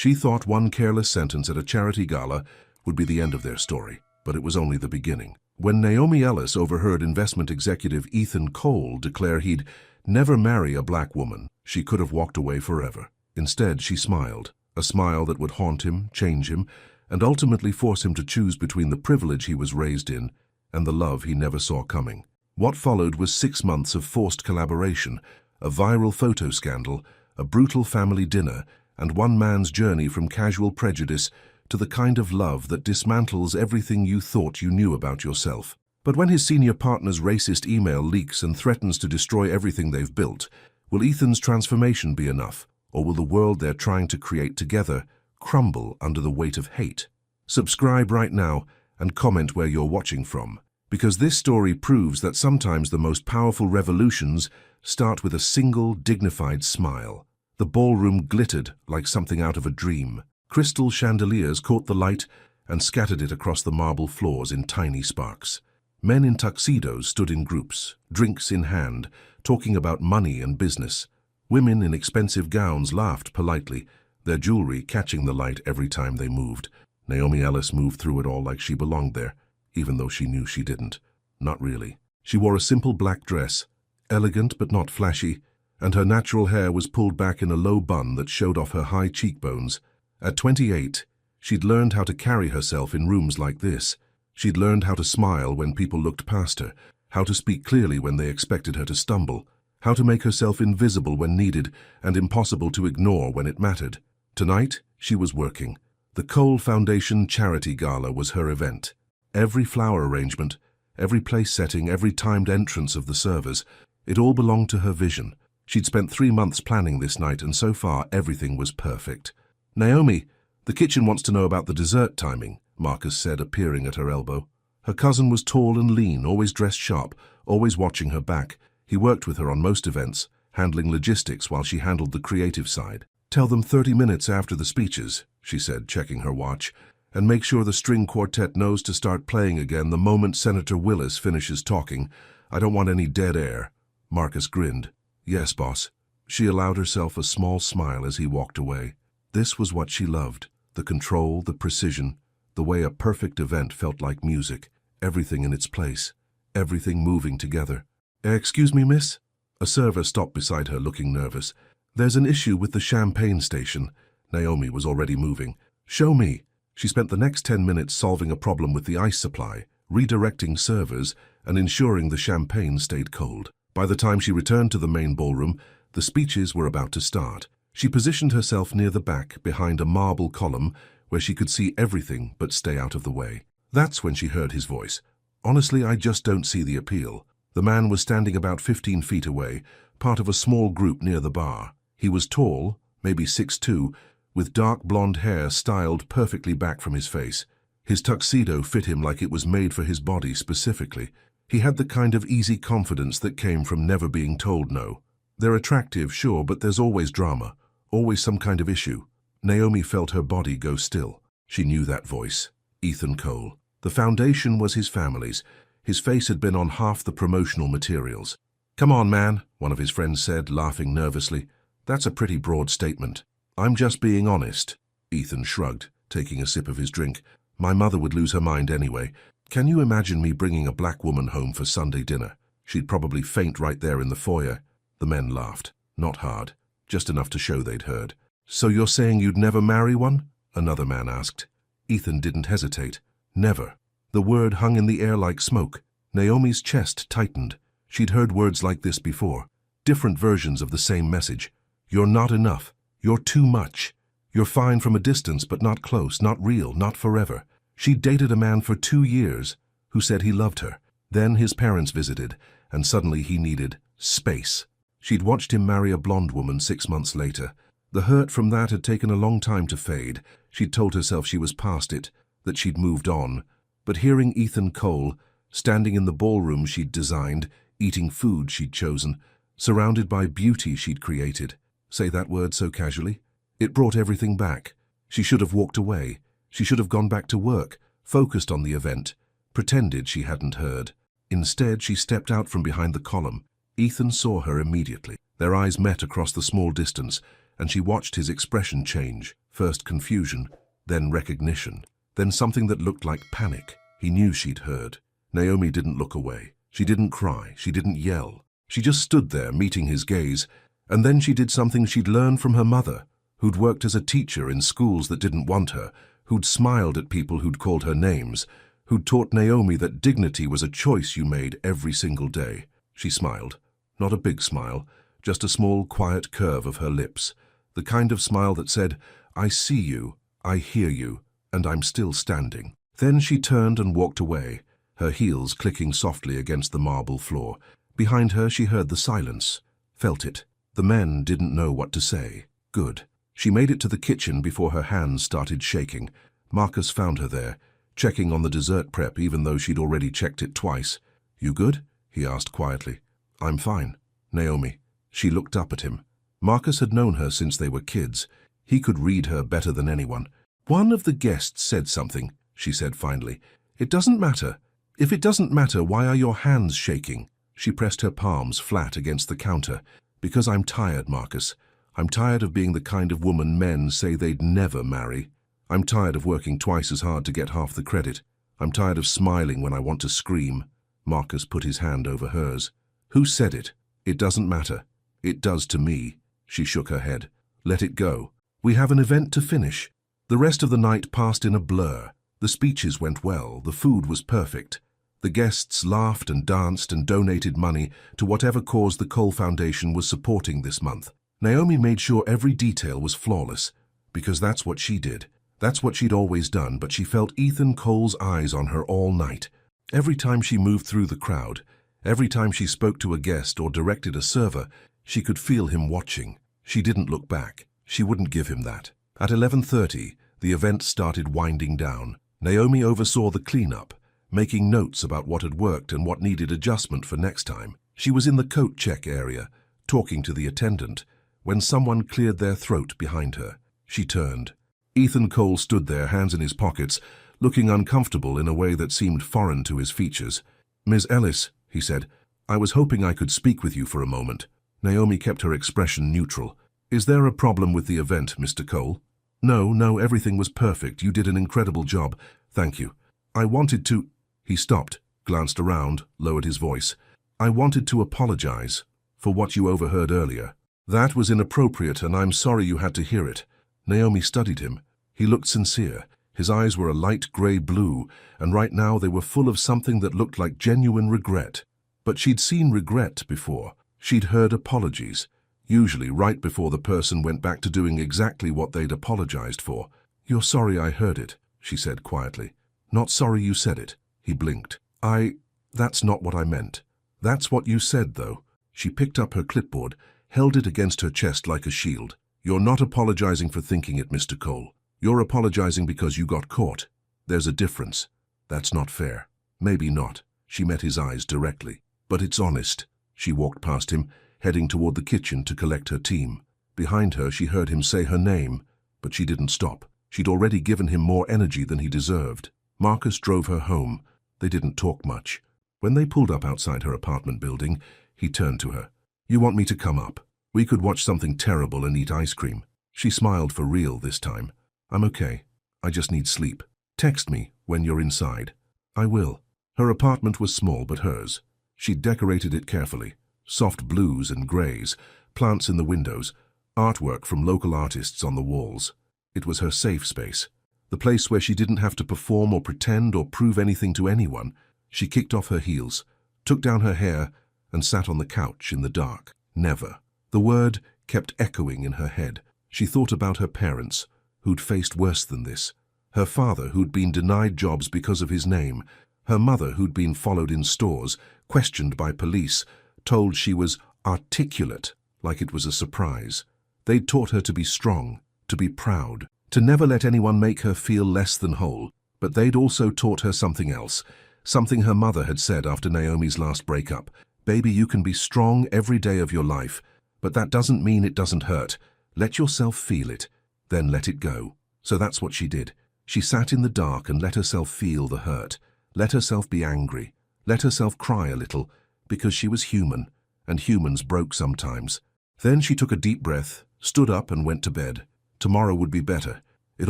She thought one careless sentence at a charity gala would be the end of their story, but it was only the beginning. When Naomi Ellis overheard investment executive Ethan Cole declare he'd never marry a black woman, she could have walked away forever. Instead, she smiled, a smile that would haunt him, change him, and ultimately force him to choose between the privilege he was raised in and the love he never saw coming. What followed was 6 months of forced collaboration, a viral photo scandal, a brutal family dinner, and one man's journey from casual prejudice to the kind of love that dismantles everything you thought you knew about yourself. But when his senior partner's racist email leaks and threatens to destroy everything they've built, will Ethan's transformation be enough, or will the world they're trying to create together crumble under the weight of hate? Subscribe right now and comment where you're watching from, because this story proves that sometimes the most powerful revolutions start with a single, dignified smile. The ballroom glittered like something out of a dream. Crystal chandeliers caught the light and scattered it across the marble floors in tiny sparks. Men in tuxedos stood in groups, drinks in hand, talking about money and business. Women in expensive gowns laughed politely, their jewelry catching the light every time they moved. Naomi Ellis moved through it all like she belonged there, even though she knew she didn't. Not really. She wore a simple black dress, elegant but not flashy, and her natural hair was pulled back in a low bun that showed off her high cheekbones. At 28, she'd learned how to carry herself in rooms like this. She'd learned how to smile when people looked past her, how to speak clearly when they expected her to stumble, how to make herself invisible when needed and impossible to ignore when it mattered. Tonight, she was working. The Cole Foundation Charity Gala was her event. Every flower arrangement, every place setting, every timed entrance of the servers, it all belonged to her vision. She'd spent 3 months planning this night, and so far everything was perfect. "Naomi, the kitchen wants to know about the dessert timing," Marcus said, appearing at her elbow. Her cousin was tall and lean, always dressed sharp, always watching her back. He worked with her on most events, handling logistics while she handled the creative side. "Tell them 30 minutes after the speeches," she said, checking her watch, "and make sure the string quartet knows to start playing again the moment Senator Willis finishes talking. I don't want any dead air." Marcus grinned. "Yes, boss." She allowed herself a small smile as he walked away. This was what she loved, the control, the precision, the way a perfect event felt like music, everything in its place, everything moving together. "Excuse me, miss?" A server stopped beside her, looking nervous. "There's an issue with the champagne station." Naomi was already moving. "Show me." She spent the next 10 minutes solving a problem with the ice supply, redirecting servers, and ensuring the champagne stayed cold. By the time she returned to the main ballroom, the speeches were about to start. She positioned herself near the back, behind a marble column, where she could see everything but stay out of the way. That's when she heard his voice. "Honestly, I just don't see the appeal." The man was standing about 15 feet away, part of a small group near the bar. He was tall, maybe 6'2", with dark blonde hair styled perfectly back from his face. His tuxedo fit him like it was made for his body specifically. He had the kind of easy confidence that came from never being told no. They're attractive, sure, but there's always drama, always some kind of issue. Naomi felt her body go still. She knew that voice. Ethan Cole. The foundation was his family's. His face had been on half the promotional materials. "Come on, man," one of his friends said, laughing nervously. "That's a pretty broad statement." "I'm just being honest." Ethan shrugged, taking a sip of his drink. "My mother would lose her mind anyway. Can you imagine me bringing a black woman home for Sunday dinner? She'd probably faint right there in the foyer." The men laughed. Not hard, just enough to show they'd heard. "So you're saying you'd never marry one?" another man asked. Ethan didn't hesitate. "Never." The word hung in the air like smoke. Naomi's chest tightened. She'd heard words like this before. Different versions of the same message. "You're not enough. You're too much. You're fine from a distance, but not close, not real, not forever." She'd dated a man for 2 years who said he loved her. Then his parents visited, and suddenly he needed space. She'd watched him marry a blonde woman 6 months later. The hurt from that had taken a long time to fade. She'd told herself she was past it, that she'd moved on. But hearing Ethan Cole, standing in the ballroom she'd designed, eating food she'd chosen, surrounded by beauty she'd created, say that word so casually, it brought everything back. She should have walked away. She should have gone back to work, focused on the event, pretended she hadn't heard. Instead, she stepped out from behind the column. Ethan saw her immediately. Their eyes met across the small distance, and she watched his expression change. First confusion, then recognition, then something that looked like panic. He knew she'd heard. Naomi didn't look away. She didn't cry. She didn't yell. She just stood there, meeting his gaze, and then she did something she'd learned from her mother, who'd worked as a teacher in schools that didn't want her, who'd smiled at people who'd called her names, who'd taught Naomi that dignity was a choice you made every single day. She smiled. Not a big smile, just a small, quiet curve of her lips, the kind of smile that said, "I see you, I hear you, and I'm still standing." Then she turned and walked away, her heels clicking softly against the marble floor. Behind her she heard the silence, felt it. The men didn't know what to say. Good. She made it to the kitchen before her hands started shaking. Marcus found her there, checking on the dessert prep even though she'd already checked it twice. "You good?" he asked quietly. "I'm fine." Naomi. She looked up at him. Marcus had known her since they were kids. He could read her better than anyone. "One of the guests said something," she said finally. "It doesn't matter. If it doesn't matter, why are your hands shaking?" She pressed her palms flat against the counter. "Because I'm tired, Marcus. I'm tired of being the kind of woman men say they'd never marry. I'm tired of working twice as hard to get half the credit. I'm tired of smiling when I want to scream." Marcus put his hand over hers. "Who said it? It doesn't matter. It does to me." She shook her head. "Let it go. We have an event to finish." The rest of the night passed in a blur. The speeches went well. The food was perfect. The guests laughed and danced and donated money to whatever cause the Cole Foundation was supporting this month. Naomi made sure every detail was flawless, because that's what she did. That's what she'd always done, but she felt Ethan Cole's eyes on her all night. Every time she moved through the crowd, every time she spoke to a guest or directed a server, she could feel him watching. She didn't look back. She wouldn't give him that. At 11:30, the event started winding down. Naomi oversaw the cleanup, making notes about what had worked and what needed adjustment for next time. She was in the coat check area, talking to the attendant, when someone cleared their throat behind her. She turned. Ethan Cole stood there, hands in his pockets, looking uncomfortable in a way that seemed foreign to his features. "Ms. Ellis," he said, "I was hoping I could speak with you for a moment." Naomi kept her expression neutral. "Is there a problem with the event, Mr. Cole?" No, everything was perfect. You did an incredible job. Thank you. I wanted to..." He stopped, glanced around, lowered his voice. "I wanted to apologize for what you overheard earlier. That was inappropriate, and I'm sorry you had to hear it." Naomi studied him. He looked sincere. His eyes were a light gray blue, and right now they were full of something that looked like genuine regret. But she'd seen regret before. She'd heard apologies, usually right before the person went back to doing exactly what they'd apologized for. "You're sorry I heard it," she said quietly. "Not sorry you said it." He blinked. That's not what I meant." "That's what you said, though." She picked up her clipboard, held it against her chest like a shield. "You're not apologizing for thinking it, Mr. Cole. You're apologizing because you got caught. There's a difference. That's not fair." "Maybe not." She met his eyes directly. "But it's honest." She walked past him, heading toward the kitchen to collect her team. Behind her, she heard him say her name, but she didn't stop. She'd already given him more energy than he deserved. Marcus drove her home. They didn't talk much. When they pulled up outside her apartment building, he turned to her. "You want me to come up? We could watch something terrible and eat ice cream." She smiled for real this time. "I'm okay. I just need sleep. Text me when you're inside." "I will." Her apartment was small but hers. She'd decorated it carefully. Soft blues and grays, plants in the windows, artwork from local artists on the walls. It was her safe space, the place where she didn't have to perform or pretend or prove anything to anyone. She kicked off her heels, took down her hair, and sat on the couch in the dark. Never. The word kept echoing in her head. She thought about her parents, who'd faced worse than this. Her father, who'd been denied jobs because of his name. Her mother, who'd been followed in stores, questioned by police, told she was articulate, like it was a surprise. They'd taught her to be strong, to be proud, to never let anyone make her feel less than whole. But they'd also taught her something else, something her mother had said after Naomi's last breakup. "Baby, you can be strong every day of your life, but that doesn't mean it doesn't hurt. Let yourself feel it, then let it go." So that's what she did. She sat in the dark and let herself feel the hurt, let herself be angry, let herself cry a little, because she was human, and humans broke sometimes. Then she took a deep breath, stood up and went to bed. Tomorrow would be better. It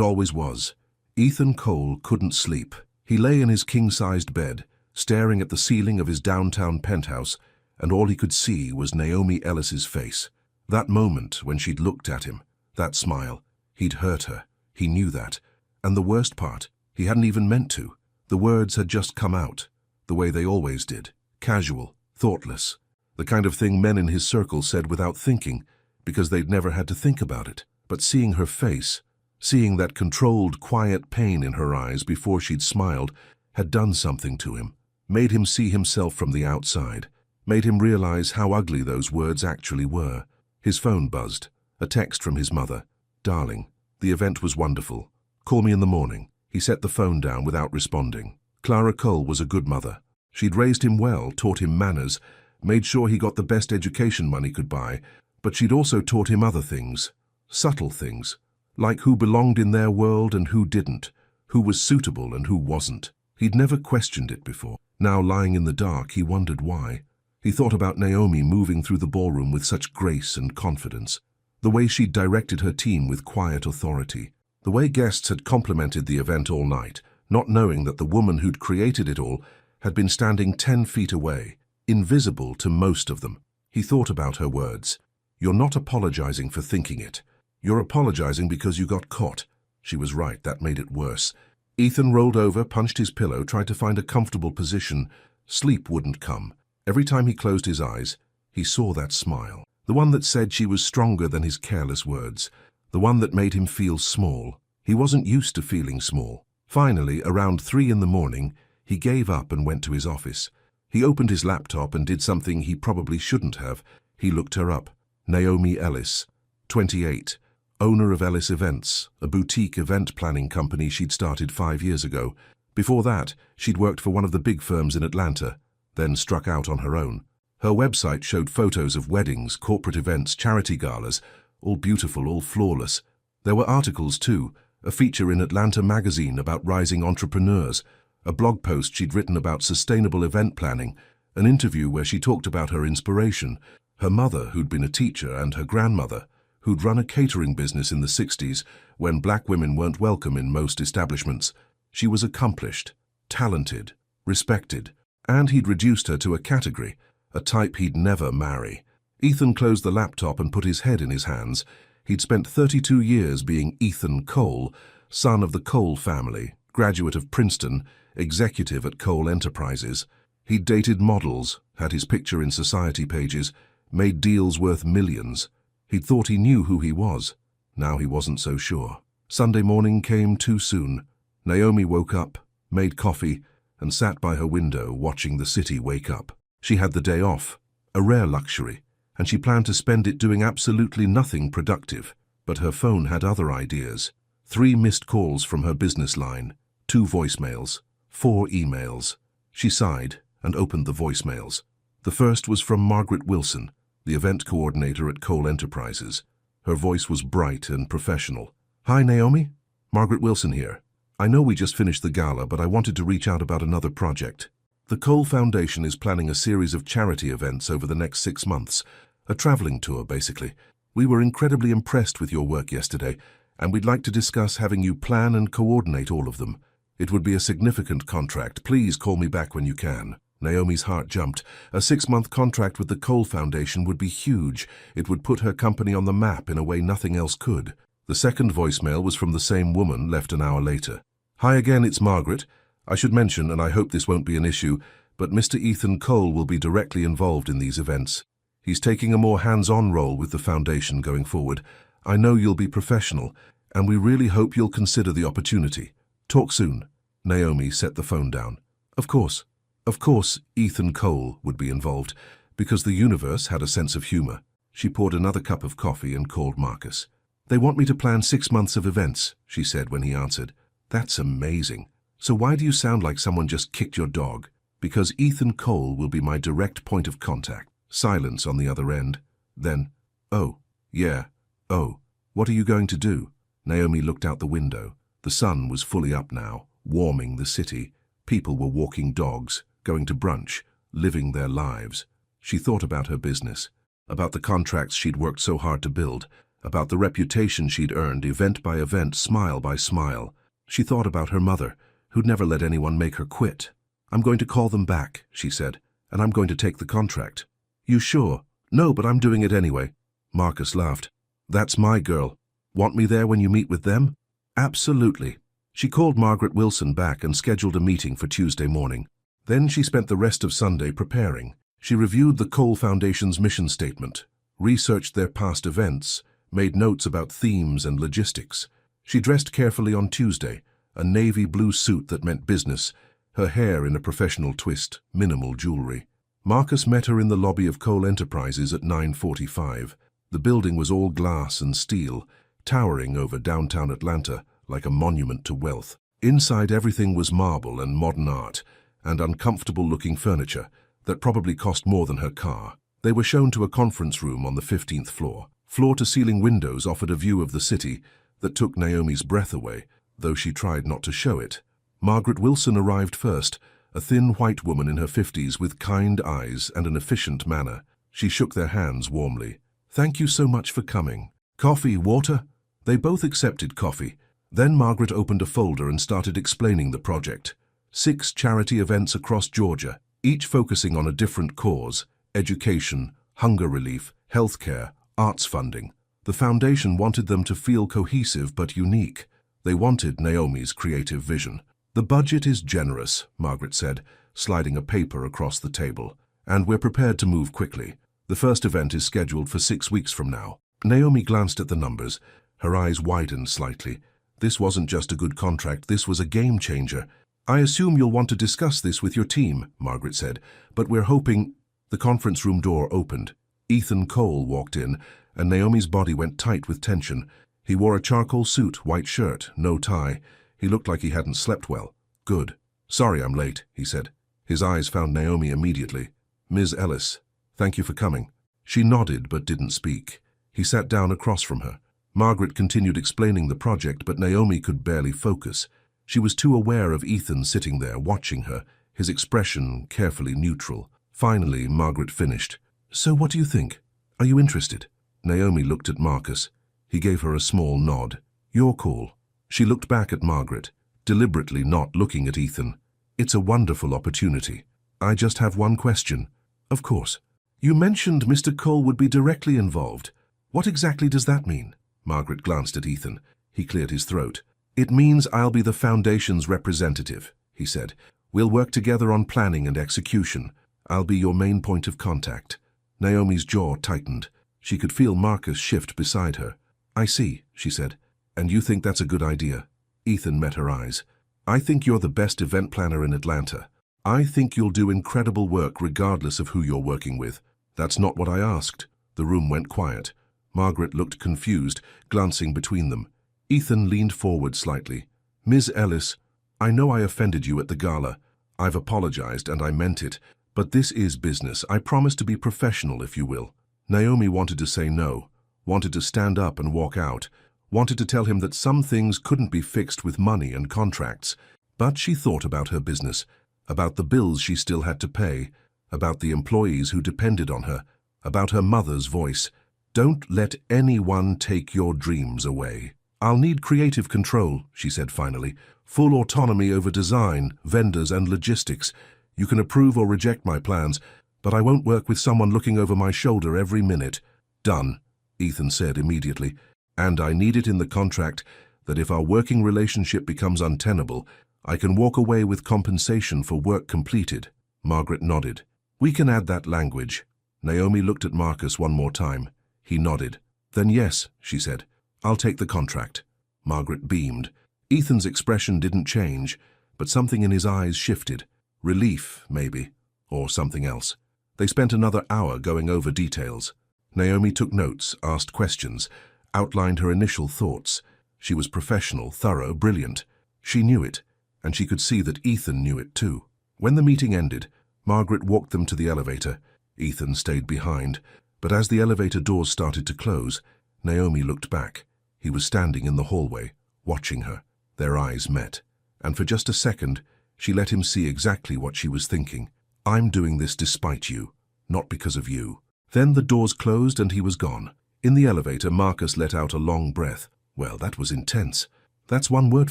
always was. Ethan Cole couldn't sleep. He lay in his king-sized bed, staring at the ceiling of his downtown penthouse, and all he could see was Naomi Ellis's face. That moment when she'd looked at him, that smile, he'd hurt her. He knew that. And the worst part, he hadn't even meant to. The words had just come out, the way they always did. Casual, thoughtless. The kind of thing men in his circle said without thinking, because they'd never had to think about it. But seeing her face, seeing that controlled, quiet pain in her eyes before she'd smiled, had done something to him. Made him see himself from the outside. Made him realize how ugly those words actually were. His phone buzzed. A text from his mother. "Darling, the event was wonderful. Call me in the morning." He set the phone down without responding. Clara Cole was a good mother. She'd raised him well, taught him manners, made sure he got the best education money could buy, but she'd also taught him other things. Subtle things. Like who belonged in their world and who didn't. Who was suitable and who wasn't. He'd never questioned it before. Now, lying in the dark, he wondered why. He thought about Naomi moving through the ballroom with such grace and confidence. The way she'd directed her team with quiet authority. The way guests had complimented the event all night, not knowing that the woman who'd created it all had been standing 10 feet away, invisible to most of them. He thought about her words. "You're not apologizing for thinking it. You're apologizing because you got caught." She was right, that made it worse. Ethan rolled over, punched his pillow, tried to find a comfortable position. Sleep wouldn't come. Every time he closed his eyes, he saw that smile. The one that said she was stronger than his careless words. The one that made him feel small. He wasn't used to feeling small. Finally, around 3 in the morning, he gave up and went to his office. He opened his laptop and did something he probably shouldn't have. He looked her up. Naomi Ellis, 28, owner of Ellis Events, a boutique event planning company she'd started 5 years ago. Before that, she'd worked for one of the big firms in Atlanta, then struck out on her own. Her website showed photos of weddings, corporate events, charity galas, all beautiful, all flawless. There were articles too, a feature in Atlanta magazine about rising entrepreneurs, a blog post she'd written about sustainable event planning, an interview where she talked about her inspiration, her mother who'd been a teacher and her grandmother who'd run a catering business in the 60s when black women weren't welcome in most establishments. She was accomplished, talented, respected, and he'd reduced her to a category, a type he'd never marry. Ethan closed the laptop and put his head in his hands. He'd spent 32 years being Ethan Cole, son of the Cole family, graduate of Princeton, executive at Cole Enterprises. He'd dated models, had his picture in society pages, made deals worth millions. He'd thought he knew who he was. Now he wasn't so sure. Sunday morning came too soon. Naomi woke up, made coffee, and sat by her window watching the city wake up. She had the day off, a rare luxury, and she planned to spend it doing absolutely nothing productive. But her phone had other ideas. 3 missed calls from her business line, 2 voicemails, 4 emails. She sighed and opened the voicemails. The first was from Margaret Wilson, the event coordinator at Cole Enterprises. Her voice was bright and professional. "Hi, Naomi. Margaret Wilson here. I know we just finished the gala, but I wanted to reach out about another project. The Cole Foundation is planning a series of charity events over the next 6 months. A traveling tour, basically. We were incredibly impressed with your work yesterday, and we'd like to discuss having you plan and coordinate all of them. It would be a significant contract. Please call me back when you can." Naomi's heart jumped. A 6-month contract with the Cole Foundation would be huge. It would put her company on the map in a way nothing else could. The second voicemail was from the same woman, left an hour later. "Hi again, it's Margaret. I should mention, and I hope this won't be an issue, but Mr. Ethan Cole will be directly involved in these events. He's taking a more hands-on role with the foundation going forward. I know you'll be professional, and we really hope you'll consider the opportunity. Talk soon." Naomi set the phone down. Of course, Ethan Cole would be involved, because the universe had a sense of humor. She poured another cup of coffee and called Marcus. "They want me to plan 6 months of events," she said when he answered. "That's amazing. So why do you sound like someone just kicked your dog?" "Because Ethan Cole will be my direct point of contact." Silence on the other end. Then, "Oh, yeah, oh, what are you going to do?" Naomi looked out the window. The sun was fully up now, warming the city. People were walking dogs, going to brunch, living their lives. She thought about her business, about the contracts she'd worked so hard to build, about the reputation she'd earned event by event, smile by smile. She thought about her mother, who'd never let anyone make her quit. "I'm going to call them back," she said, "and I'm going to take the contract." "You sure?" "No, but I'm doing it anyway." Marcus laughed. "That's my girl. Want me there when you meet with them?" "Absolutely." She called Margaret Wilson back and scheduled a meeting for Tuesday morning. Then she spent the rest of Sunday preparing. She reviewed the Cole Foundation's mission statement, researched their past events, made notes about themes and logistics. She dressed carefully on Tuesday, a navy blue suit that meant business, her hair in a professional twist, minimal jewelry. Marcus met her in the lobby of Cole Enterprises at 9:45. The building was all glass and steel, towering over downtown Atlanta like a monument to wealth. Inside, everything was marble and modern art, and uncomfortable-looking furniture that probably cost more than her car. They were shown to a conference room on the 15th floor. Floor-to-ceiling windows offered a view of the city that took Naomi's breath away, though she tried not to show it. Margaret Wilson arrived first, a thin white woman in her 50s with kind eyes and an efficient manner. She shook their hands warmly. "Thank you so much for coming. Coffee, water?" They both accepted coffee. Then Margaret opened a folder and started explaining the project. 6 charity events across Georgia, each focusing on a different cause: education, hunger relief, healthcare, arts funding. The foundation wanted them to feel cohesive but unique. They wanted Naomi's creative vision. "The budget is generous," Margaret said, sliding a paper across the table, "and we're prepared to move quickly. The first event is scheduled for 6 weeks from now." Naomi glanced at the numbers. Her eyes widened slightly. This wasn't just a good contract, this was a game changer. "I assume you'll want to discuss this with your team," Margaret said, "but we're hoping—" The conference room door opened. Ethan Cole walked in, and Naomi's body went tight with tension. He wore a charcoal suit, white shirt, no tie. He looked like he hadn't slept well. "Good. Sorry I'm late," he said. His eyes found Naomi immediately. "Ms. Ellis, thank you for coming." She nodded but didn't speak. He sat down across from her. Margaret continued explaining the project, but Naomi could barely focus. She was too aware of Ethan sitting there watching her, his expression carefully neutral. Finally, Margaret finished. "So what do you think? Are you interested?" Naomi looked at Marcus. He gave her a small nod. "Your call." She looked back at Margaret, deliberately not looking at Ethan. "It's a wonderful opportunity. I just have one question." "Of course." "You mentioned Mr. Cole would be directly involved. What exactly does that mean?" Margaret glanced at Ethan. He cleared his throat. "It means I'll be the Foundation's representative," he said. "We'll work together on planning and execution. I'll be your main point of contact." Naomi's jaw tightened. She could feel Marcus shift beside her. "I see," she said. "And you think that's a good idea?" Ethan met her eyes. "I think you're the best event planner in Atlanta. I think you'll do incredible work regardless of who you're working with." "That's not what I asked." The room went quiet. Margaret looked confused, glancing between them. Ethan leaned forward slightly. "Ms. Ellis, I know I offended you at the gala. I've apologized and I meant it, but this is business. I promise to be professional, if you will." Naomi wanted to say no, wanted to stand up and walk out, wanted to tell him that some things couldn't be fixed with money and contracts. But she thought about her business, about the bills she still had to pay, about the employees who depended on her, about her mother's voice. "Don't let anyone take your dreams away." "I'll need creative control," she said finally. "Full autonomy over design, vendors, and logistics. You can approve or reject my plans, but I won't work with someone looking over my shoulder every minute." "Done," Ethan said immediately. "And I need it in the contract that if our working relationship becomes untenable, I can walk away with compensation for work completed." Margaret nodded. "We can add that language." Naomi looked at Marcus one more time. He nodded. "Then yes," she said. "I'll take the contract." Margaret beamed. Ethan's expression didn't change, but something in his eyes shifted. Relief, maybe, or something else. They spent another hour going over details. Naomi took notes, asked questions, outlined her initial thoughts. She was professional, thorough, brilliant. She knew it, and she could see that Ethan knew it too. When the meeting ended, Margaret walked them to the elevator. Ethan stayed behind, but as the elevator doors started to close, Naomi looked back. He was standing in the hallway, watching her. Their eyes met, and for just a second, she let him see exactly what she was thinking. "I'm doing this despite you, not because of you." Then the doors closed and he was gone. In the elevator, Marcus let out a long breath. Well, that was intense. That's one word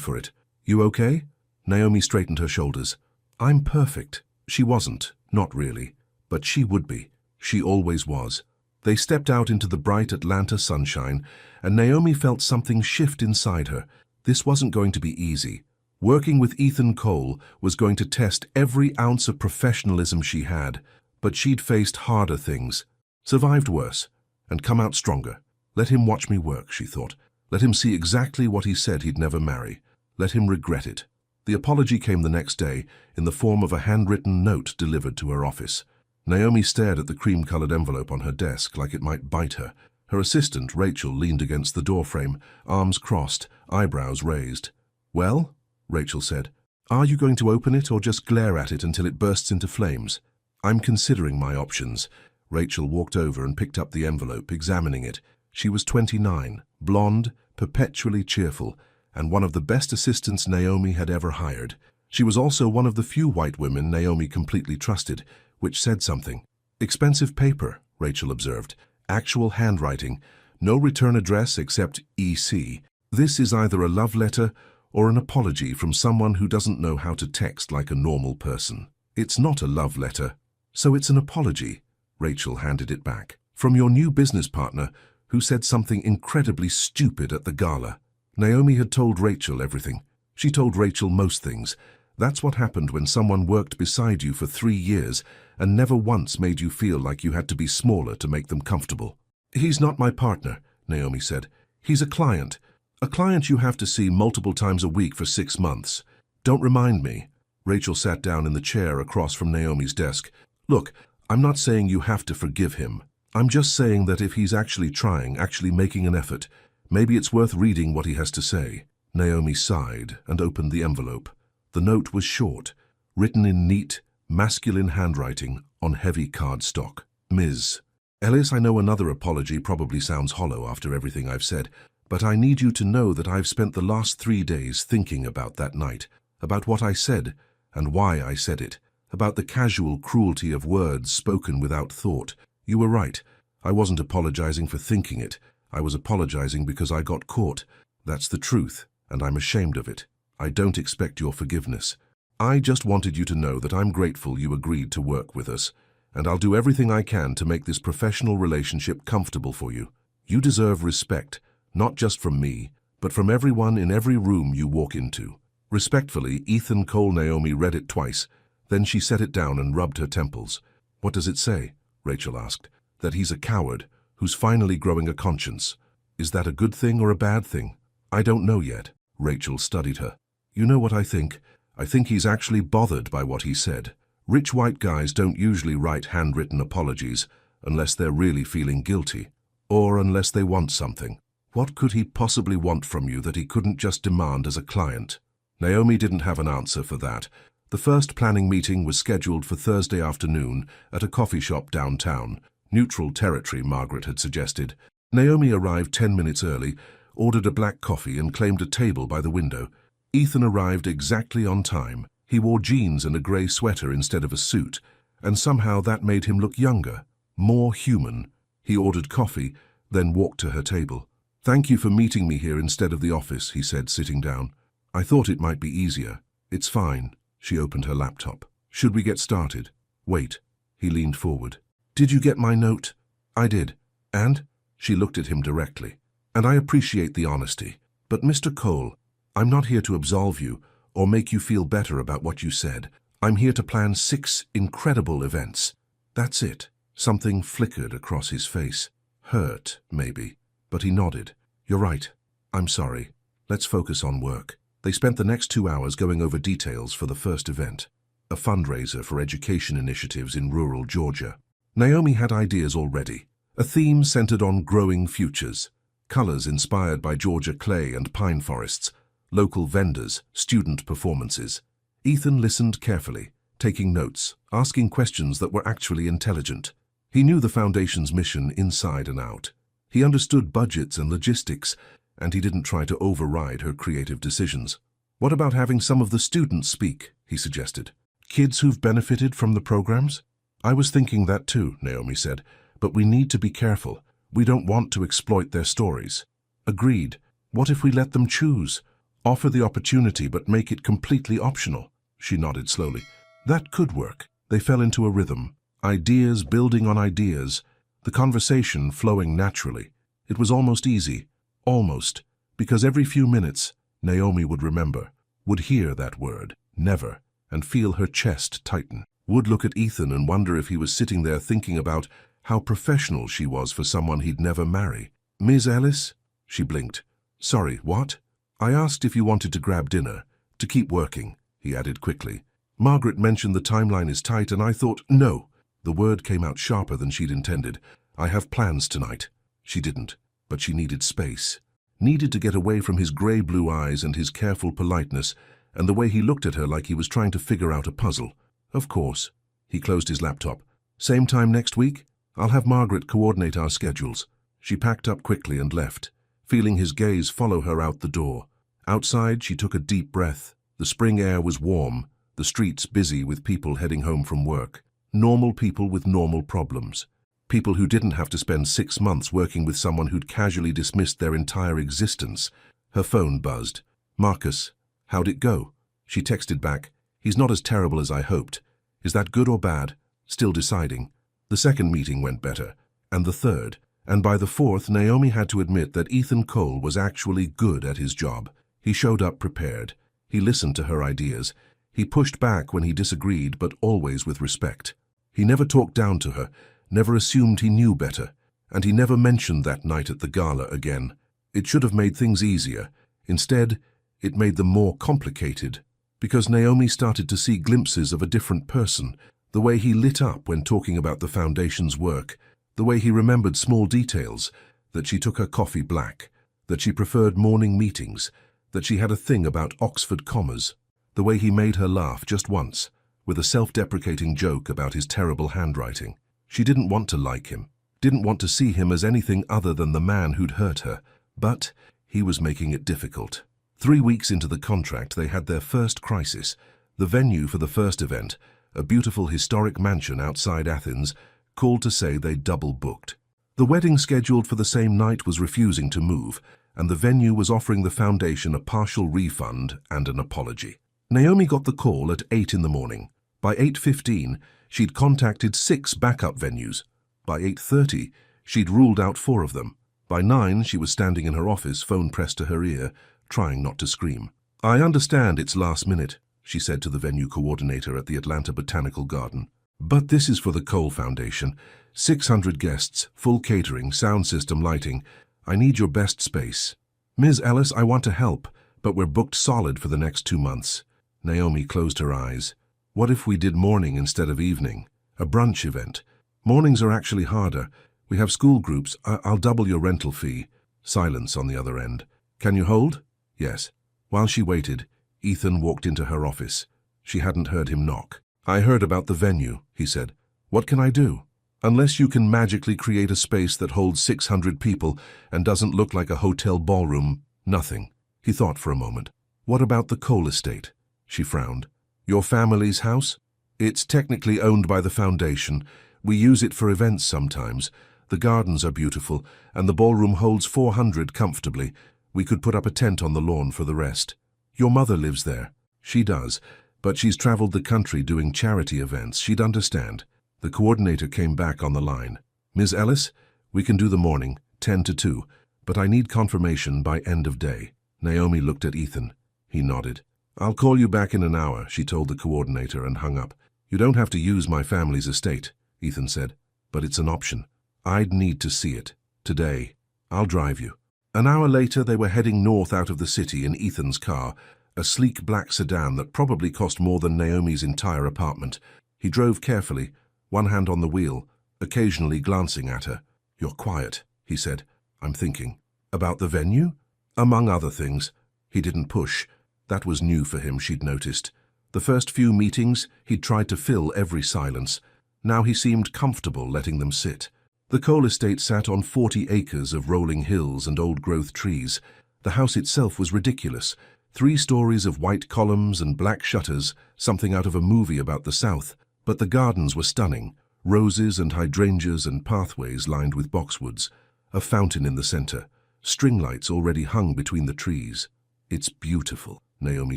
for it. You okay? Naomi straightened her shoulders. I'm perfect. She wasn't, not really. But she would be. She always was. They stepped out into the bright Atlanta sunshine, and Naomi felt something shift inside her. This wasn't going to be easy. Working with Ethan Cole was going to test every ounce of professionalism she had, but she'd faced harder things, survived worse, and come out stronger. Let him watch me work, she thought. Let him see exactly what he said he'd never marry. Let him regret it. The apology came the next day in the form of a handwritten note delivered to her office. Naomi stared at the cream-colored envelope on her desk like it might bite her. Her assistant, Rachel, leaned against the doorframe, arms crossed, eyebrows raised. Well? Rachel said. Are you going to open it or just glare at it until it bursts into flames? I'm considering my options. Rachel walked over and picked up the envelope, examining it. She was 29, blonde, perpetually cheerful, and one of the best assistants Naomi had ever hired. She was also one of the few white women Naomi completely trusted, which said something. Expensive paper, Rachel observed. Actual handwriting. No return address except EC. This is either a love letter or an apology from someone who doesn't know how to text like a normal person. It's not a love letter, so it's an apology. Rachel handed it back. From your new business partner, who said something incredibly stupid at the gala. Naomi had told Rachel everything. She told Rachel most things. That's what happened when someone worked beside you for 3 years and never once made you feel like you had to be smaller to make them comfortable. He's not my partner, Naomi said. He's a client. A client you have to see multiple times a week for 6 months. Don't remind me. Rachel sat down in the chair across from Naomi's desk. Look, I'm not saying you have to forgive him. I'm just saying that if he's actually trying, actually making an effort, maybe it's worth reading what he has to say. Naomi sighed and opened the envelope. The note was short, written in neat, masculine handwriting on heavy cardstock. Ms. Ellis, I know another apology probably sounds hollow after everything I've said, but I need you to know that I've spent the last 3 days thinking about that night, about what I said and why I said it, about the casual cruelty of words spoken without thought. You were right. I wasn't apologizing for thinking it. I was apologizing because I got caught. That's the truth, and I'm ashamed of it. I don't expect your forgiveness. I just wanted you to know that I'm grateful you agreed to work with us, and I'll do everything I can to make this professional relationship comfortable for you. You deserve respect, not just from me, but from everyone in every room you walk into. Respectfully, Ethan Cole. Naomi read it twice. Then she set it down and rubbed her temples. What does it say? Rachel asked. That he's a coward, who's finally growing a conscience. Is that a good thing or a bad thing? I don't know yet. Rachel studied her. You know what I think? I think he's actually bothered by what he said. Rich white guys don't usually write handwritten apologies unless they're really feeling guilty, or unless they want something. What could he possibly want from you that he couldn't just demand as a client? Naomi didn't have an answer for that. The first planning meeting was scheduled for Thursday afternoon at a coffee shop downtown. Neutral territory, Margaret had suggested. Naomi arrived 10 minutes early, ordered a black coffee and claimed a table by the window. Ethan arrived exactly on time. He wore jeans and a grey sweater instead of a suit, and somehow that made him look younger, more human. He ordered coffee, then walked to her table. Thank you for meeting me here instead of the office, he said, sitting down. I thought it might be easier. It's fine. She opened her laptop. Should we get started? Wait. He leaned forward. Did you get my note? I did. And? She looked at him directly. And I appreciate the honesty. But Mr. Cole, I'm not here to absolve you or make you feel better about what you said. I'm here to plan 6 incredible events. That's it. Something flickered across his face. Hurt, maybe. But he nodded. You're right. I'm sorry. Let's focus on work. They spent the next 2 hours going over details for the first event, a fundraiser for education initiatives in rural Georgia. Naomi had ideas already. A theme centered on growing futures, colors inspired by Georgia clay and pine forests, local vendors, student performances. Ethan listened carefully, taking notes, asking questions that were actually intelligent. He knew the Foundation's mission inside and out. He understood budgets and logistics, and he didn't try to override her creative decisions. What about having some of the students speak, he suggested. Kids who've benefited from the programs? I was thinking that too, Naomi said, but we need to be careful. We don't want to exploit their stories. Agreed. What if we let them choose? Offer the opportunity but make it completely optional. She nodded slowly. That could work. They fell into a rhythm. Ideas building on ideas. The conversation flowing naturally. It was almost easy. Almost. Because every few minutes, Naomi would remember, would hear that word, never, and feel her chest tighten. Would look at Ethan and wonder if he was sitting there thinking about how professional she was for someone he'd never marry. Ms. Ellis? She blinked. Sorry, what? I asked if you wanted to grab dinner, to keep working, he added quickly. Margaret mentioned the timeline is tight and I thought, no. The word came out sharper than she'd intended. I have plans tonight. She didn't, but she needed space. Needed to get away from his grey-blue eyes and his careful politeness and the way he looked at her like he was trying to figure out a puzzle. Of course. He closed his laptop. Same time next week? I'll have Margaret coordinate our schedules. She packed up quickly and left, feeling his gaze follow her out the door. Outside, she took a deep breath. The spring air was warm, the streets busy with people heading home from work. Normal people with normal problems. People who didn't have to spend 6 months working with someone who'd casually dismissed their entire existence. Her phone buzzed. Marcus, how'd it go? She texted back. He's not as terrible as I hoped. Is that good or bad? Still deciding. The second meeting went better, and the third, and by the fourth, Naomi had to admit that Ethan Cole was actually good at his job. He showed up prepared. He listened to her ideas. He pushed back when he disagreed, but always with respect. He never talked down to her, never assumed he knew better, and he never mentioned that night at the gala again. It should have made things easier. Instead, it made them more complicated, because Naomi started to see glimpses of a different person, the way he lit up when talking about the foundation's work, the way he remembered small details, that she took her coffee black, that she preferred morning meetings, that she had a thing about Oxford commas, the way he made her laugh just once, with a self-deprecating joke about his terrible handwriting. She didn't want to like him, didn't want to see him as anything other than the man who'd hurt her, but he was making it difficult. 3 weeks into the contract, they had their first crisis. The venue for the first event, a beautiful historic mansion outside Athens, called to say they double-booked. The wedding scheduled for the same night was refusing to move, and the venue was offering the foundation a partial refund and an apology. Naomi got the call at 8 in the morning. By 8:15, she'd contacted 6 backup venues. By 8:30, she'd ruled out 4 of them. By 9, she was standing in her office, phone pressed to her ear, trying not to scream. I understand it's last minute, she said to the venue coordinator at the Atlanta Botanical Garden. But this is for the Cole Foundation. 600 guests, full catering, sound system, lighting. I need your best space. Ms. Ellis, I want to help, but we're booked solid for the next 2 months. Naomi closed her eyes. What if we did morning instead of evening? A brunch event. Mornings are actually harder. We have school groups. I'll double your rental fee. Silence on the other end. Can you hold? Yes. While she waited, Ethan walked into her office. She hadn't heard him knock. I heard about the venue, he said. What can I do? Unless you can magically create a space that holds 600 people and doesn't look like a hotel ballroom, nothing. He thought for a moment. What about the Cole estate? She frowned. Your family's house? It's technically owned by the foundation. We use it for events sometimes. The gardens are beautiful, and the ballroom holds 400 comfortably. We could put up a tent on the lawn for the rest. Your mother lives there. She does, but she's traveled the country doing charity events. She'd understand. The coordinator came back on the line. Ms. Ellis, we can do the morning, 10 to 2, but I need confirmation by end of day. Naomi looked at Ethan. He nodded. I'll call you back in an hour, she told the coordinator and hung up. You don't have to use my family's estate, Ethan said, but it's an option. I'd need to see it. Today. I'll drive you. An hour later, they were heading north out of the city in Ethan's car, a sleek black sedan that probably cost more than Naomi's entire apartment. He drove carefully, one hand on the wheel, occasionally glancing at her. You're quiet, he said. I'm thinking. About the venue? Among other things. He didn't push. That was new for him, she'd noticed. The first few meetings, he'd tried to fill every silence. Now he seemed comfortable letting them sit. The Cole estate sat on 40 acres of rolling hills and old-growth trees. The house itself was ridiculous. 3 stories of white columns and black shutters, something out of a movie about the South. But the gardens were stunning. Roses and hydrangeas and pathways lined with boxwoods. a fountain in the center, string lights already hung between the trees. "It's beautiful," Naomi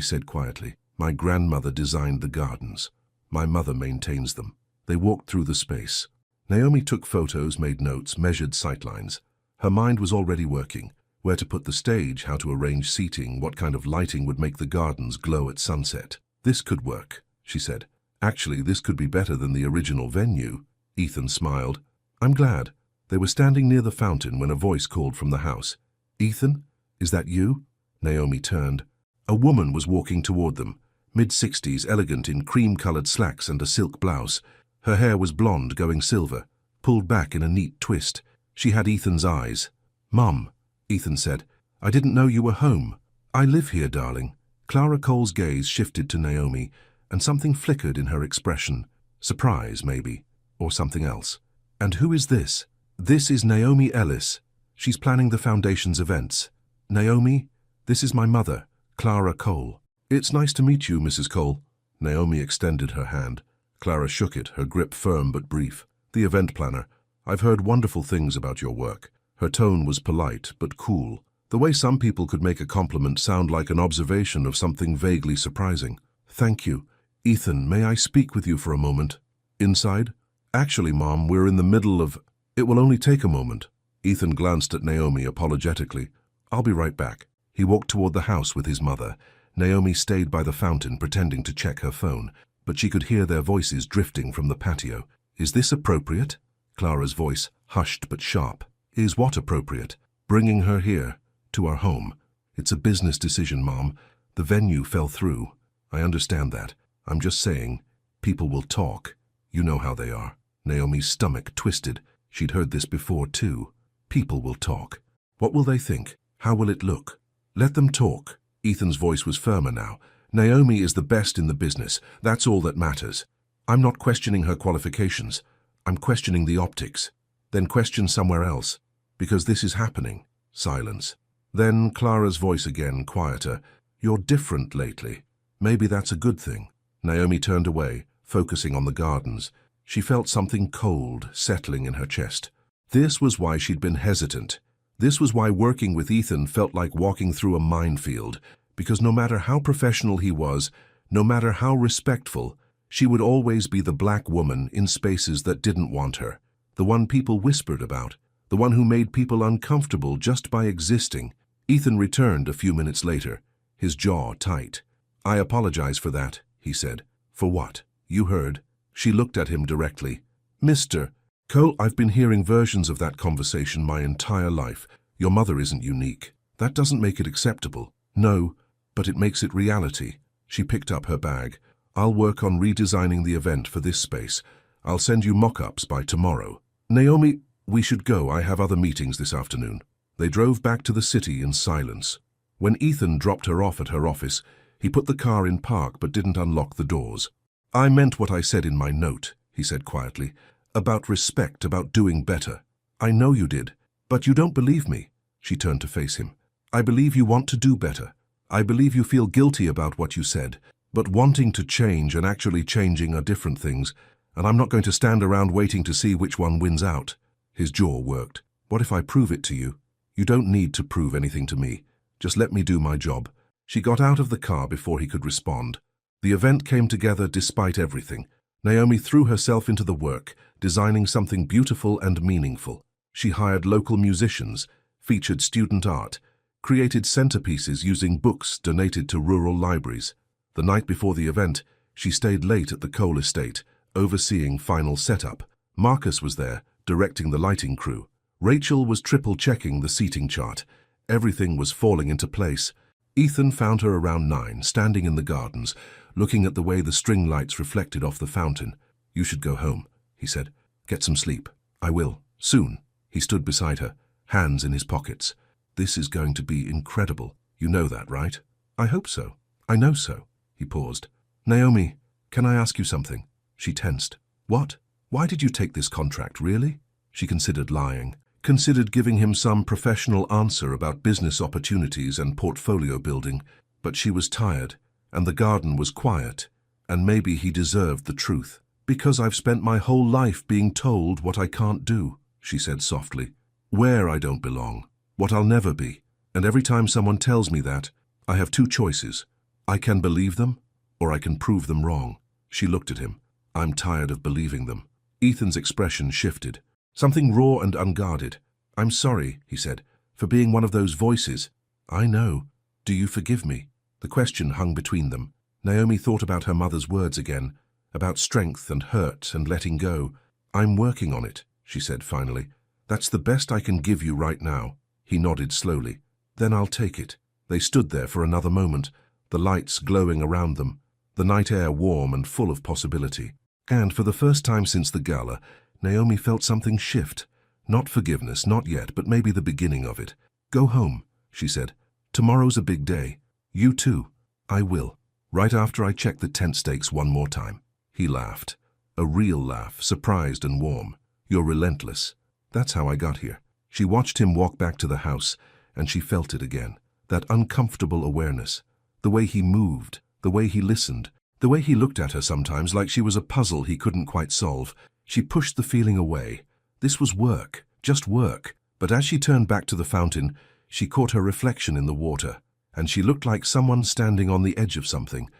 said quietly. "My grandmother designed the gardens. My mother maintains them." They walked through the space. Naomi took photos, made notes, measured sightlines. Her mind was already working. Where to put the stage, how to arrange seating, what kind of lighting would make the gardens glow at sunset. "This could work," she said. "Actually, this could be better than the original venue." Ethan smiled. "I'm glad." They were standing near the fountain when a voice called from the house. "Ethan, is that you?" Naomi turned. A woman was walking toward them, mid-60s, elegant in cream-colored slacks and a silk blouse. Her hair was blonde, going silver, pulled back in a neat twist. She had Ethan's eyes. "Mum," Ethan said, "I didn't know you were home." "I live here, darling." Clara Cole's gaze shifted to Naomi, and something flickered in her expression. Surprise, maybe, or something else. "And who is this?" "This is Naomi Ellis. She's planning the Foundation's events." "Naomi, this is my mother, Clara Cole." "It's nice to meet you, Mrs. Cole." Naomi extended her hand. Clara shook it, her grip firm but brief. "The event planner. I've heard wonderful things about your work." Her tone was polite but cool, the way some people could make a compliment sound like an observation of something vaguely surprising. "Thank you. Ethan, may I speak with you for a moment?" "Inside?" "Actually, Mom, we're in the middle of—" "It will only take a moment." Ethan glanced at Naomi apologetically. "I'll be right back." He walked toward the house with his mother. Naomi stayed by the fountain, pretending to check her phone, but she could hear their voices drifting from the patio. "Is this appropriate?" Clara's voice, hushed but sharp. "Is what appropriate?" "Bringing her here, to our home. It's a business decision, Mom. The venue fell through. I understand that. I'm just saying, people will talk. You know how they are." Naomi's stomach twisted. She'd heard this before, too. People will talk. What will they think? How will it look? "Let them talk." Ethan's voice was firmer now. "Naomi is the best in the business. That's all that matters. I'm not questioning her qualifications. I'm questioning the optics." "Then question somewhere else. Because this is happening." Silence. Then Clara's voice again, quieter. "You're different lately. Maybe that's a good thing." Naomi turned away, focusing on the gardens. She felt something cold settling in her chest. This was why she'd been hesitant. This was why working with Ethan felt like walking through a minefield. Because no matter how professional he was, no matter how respectful, she would always be the black woman in spaces that didn't want her. The one people whispered about. The one who made people uncomfortable just by existing. Ethan returned a few minutes later, his jaw tight. "I apologize for that," he said. "For what?" "You heard." She looked at him directly. "Mr. Cole, I've been hearing versions of that conversation my entire life. Your mother isn't unique. That doesn't make it acceptable." "No, but it makes it reality." She picked up her bag. "I'll work on redesigning the event for this space. I'll send you mock-ups by tomorrow." "Naomi, we should go. I have other meetings this afternoon." They drove back to the city in silence. When Ethan dropped her off at her office, he put the car in park but didn't unlock the doors. "I meant what I said in my note," he said quietly. "About respect, about doing better. I know you did, but you don't believe me." She turned to face him. "I believe you want to do better. I believe you feel guilty about what you said, but wanting to change and actually changing are different things, and I'm not going to stand around waiting to see which one wins out." His jaw worked. "What if I prove it to you?" "You don't need to prove anything to me. Just let me do my job." She got out of the car before he could respond. The event came together despite everything. Naomi threw herself into the work, designing something beautiful and meaningful. She hired local musicians, featured student art, created centerpieces using books donated to rural libraries. The night before the event, she stayed late at the Cole estate, overseeing final setup. Marcus was there, directing the lighting crew. Rachel was triple-checking the seating chart. Everything was falling into place. Ethan found her around 9, standing in the gardens, looking at the way the string lights reflected off the fountain. "You should go home," he said. "Get some sleep." "I will. Soon." He stood beside her, hands in his pockets. "This is going to be incredible. You know that, right?" "I hope so. I know so." He paused. "Naomi, can I ask you something?" She tensed. "What? Why did you take this contract, really?" She considered lying. Considered giving him some professional answer about business opportunities and portfolio building, but she was tired, and the garden was quiet, and maybe he deserved the truth. "Because I've spent my whole life being told what I can't do," she said softly. where I don't belong, what I'll never be. And every time someone tells me that, I have two choices. I can believe them, or I can prove them wrong. She looked at him. I'm tired of believing them. Ethan's expression shifted. Something raw and unguarded. I'm sorry, he said, for being one of those voices. I know. Do you forgive me? The question hung between them. Naomi thought about her mother's words again, about strength and hurt and letting go. I'm working on it, she said finally. That's the best I can give you right now. He nodded slowly. Then I'll take it. They stood there for another moment, the lights glowing around them, the night air warm and full of possibility. And for the first time since the gala, Naomi felt something shift. Not forgiveness, not yet, but maybe the beginning of it. Go home, she said. Tomorrow's a big day. You too. I will. Right after I check the tent stakes one more time. He laughed. A real laugh, surprised and warm. You're relentless. That's how I got here. She watched him walk back to the house, and she felt it again. That uncomfortable awareness. The way he moved, the way he listened, the way he looked at her sometimes like she was a puzzle he couldn't quite solve. She pushed the feeling away. This was work, just work. But as she turned back to the fountain, she caught her reflection in the water, and she looked like someone standing on the edge of something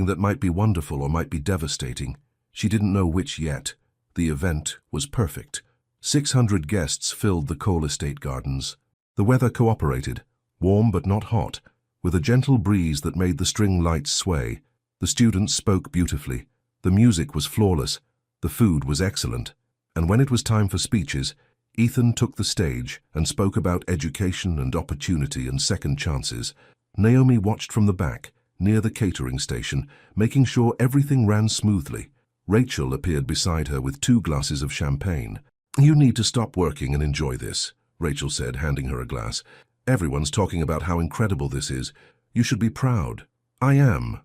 that might be wonderful or might be devastating. She didn't know which yet. The event was perfect. 600 guests filled the Cole Estate gardens. The weather cooperated, warm but not hot, with a gentle breeze that made the string lights sway. The students spoke beautifully. The music was flawless. The food was excellent. And when it was time for speeches, Ethan took the stage and spoke about education and opportunity and second chances. Naomi watched from the back, near the catering station, making sure everything ran smoothly. Rachel appeared beside her with 2 glasses of champagne. You need to stop working and enjoy this, Rachel said, handing her a glass. Everyone's talking about how incredible this is. You should be proud. I am.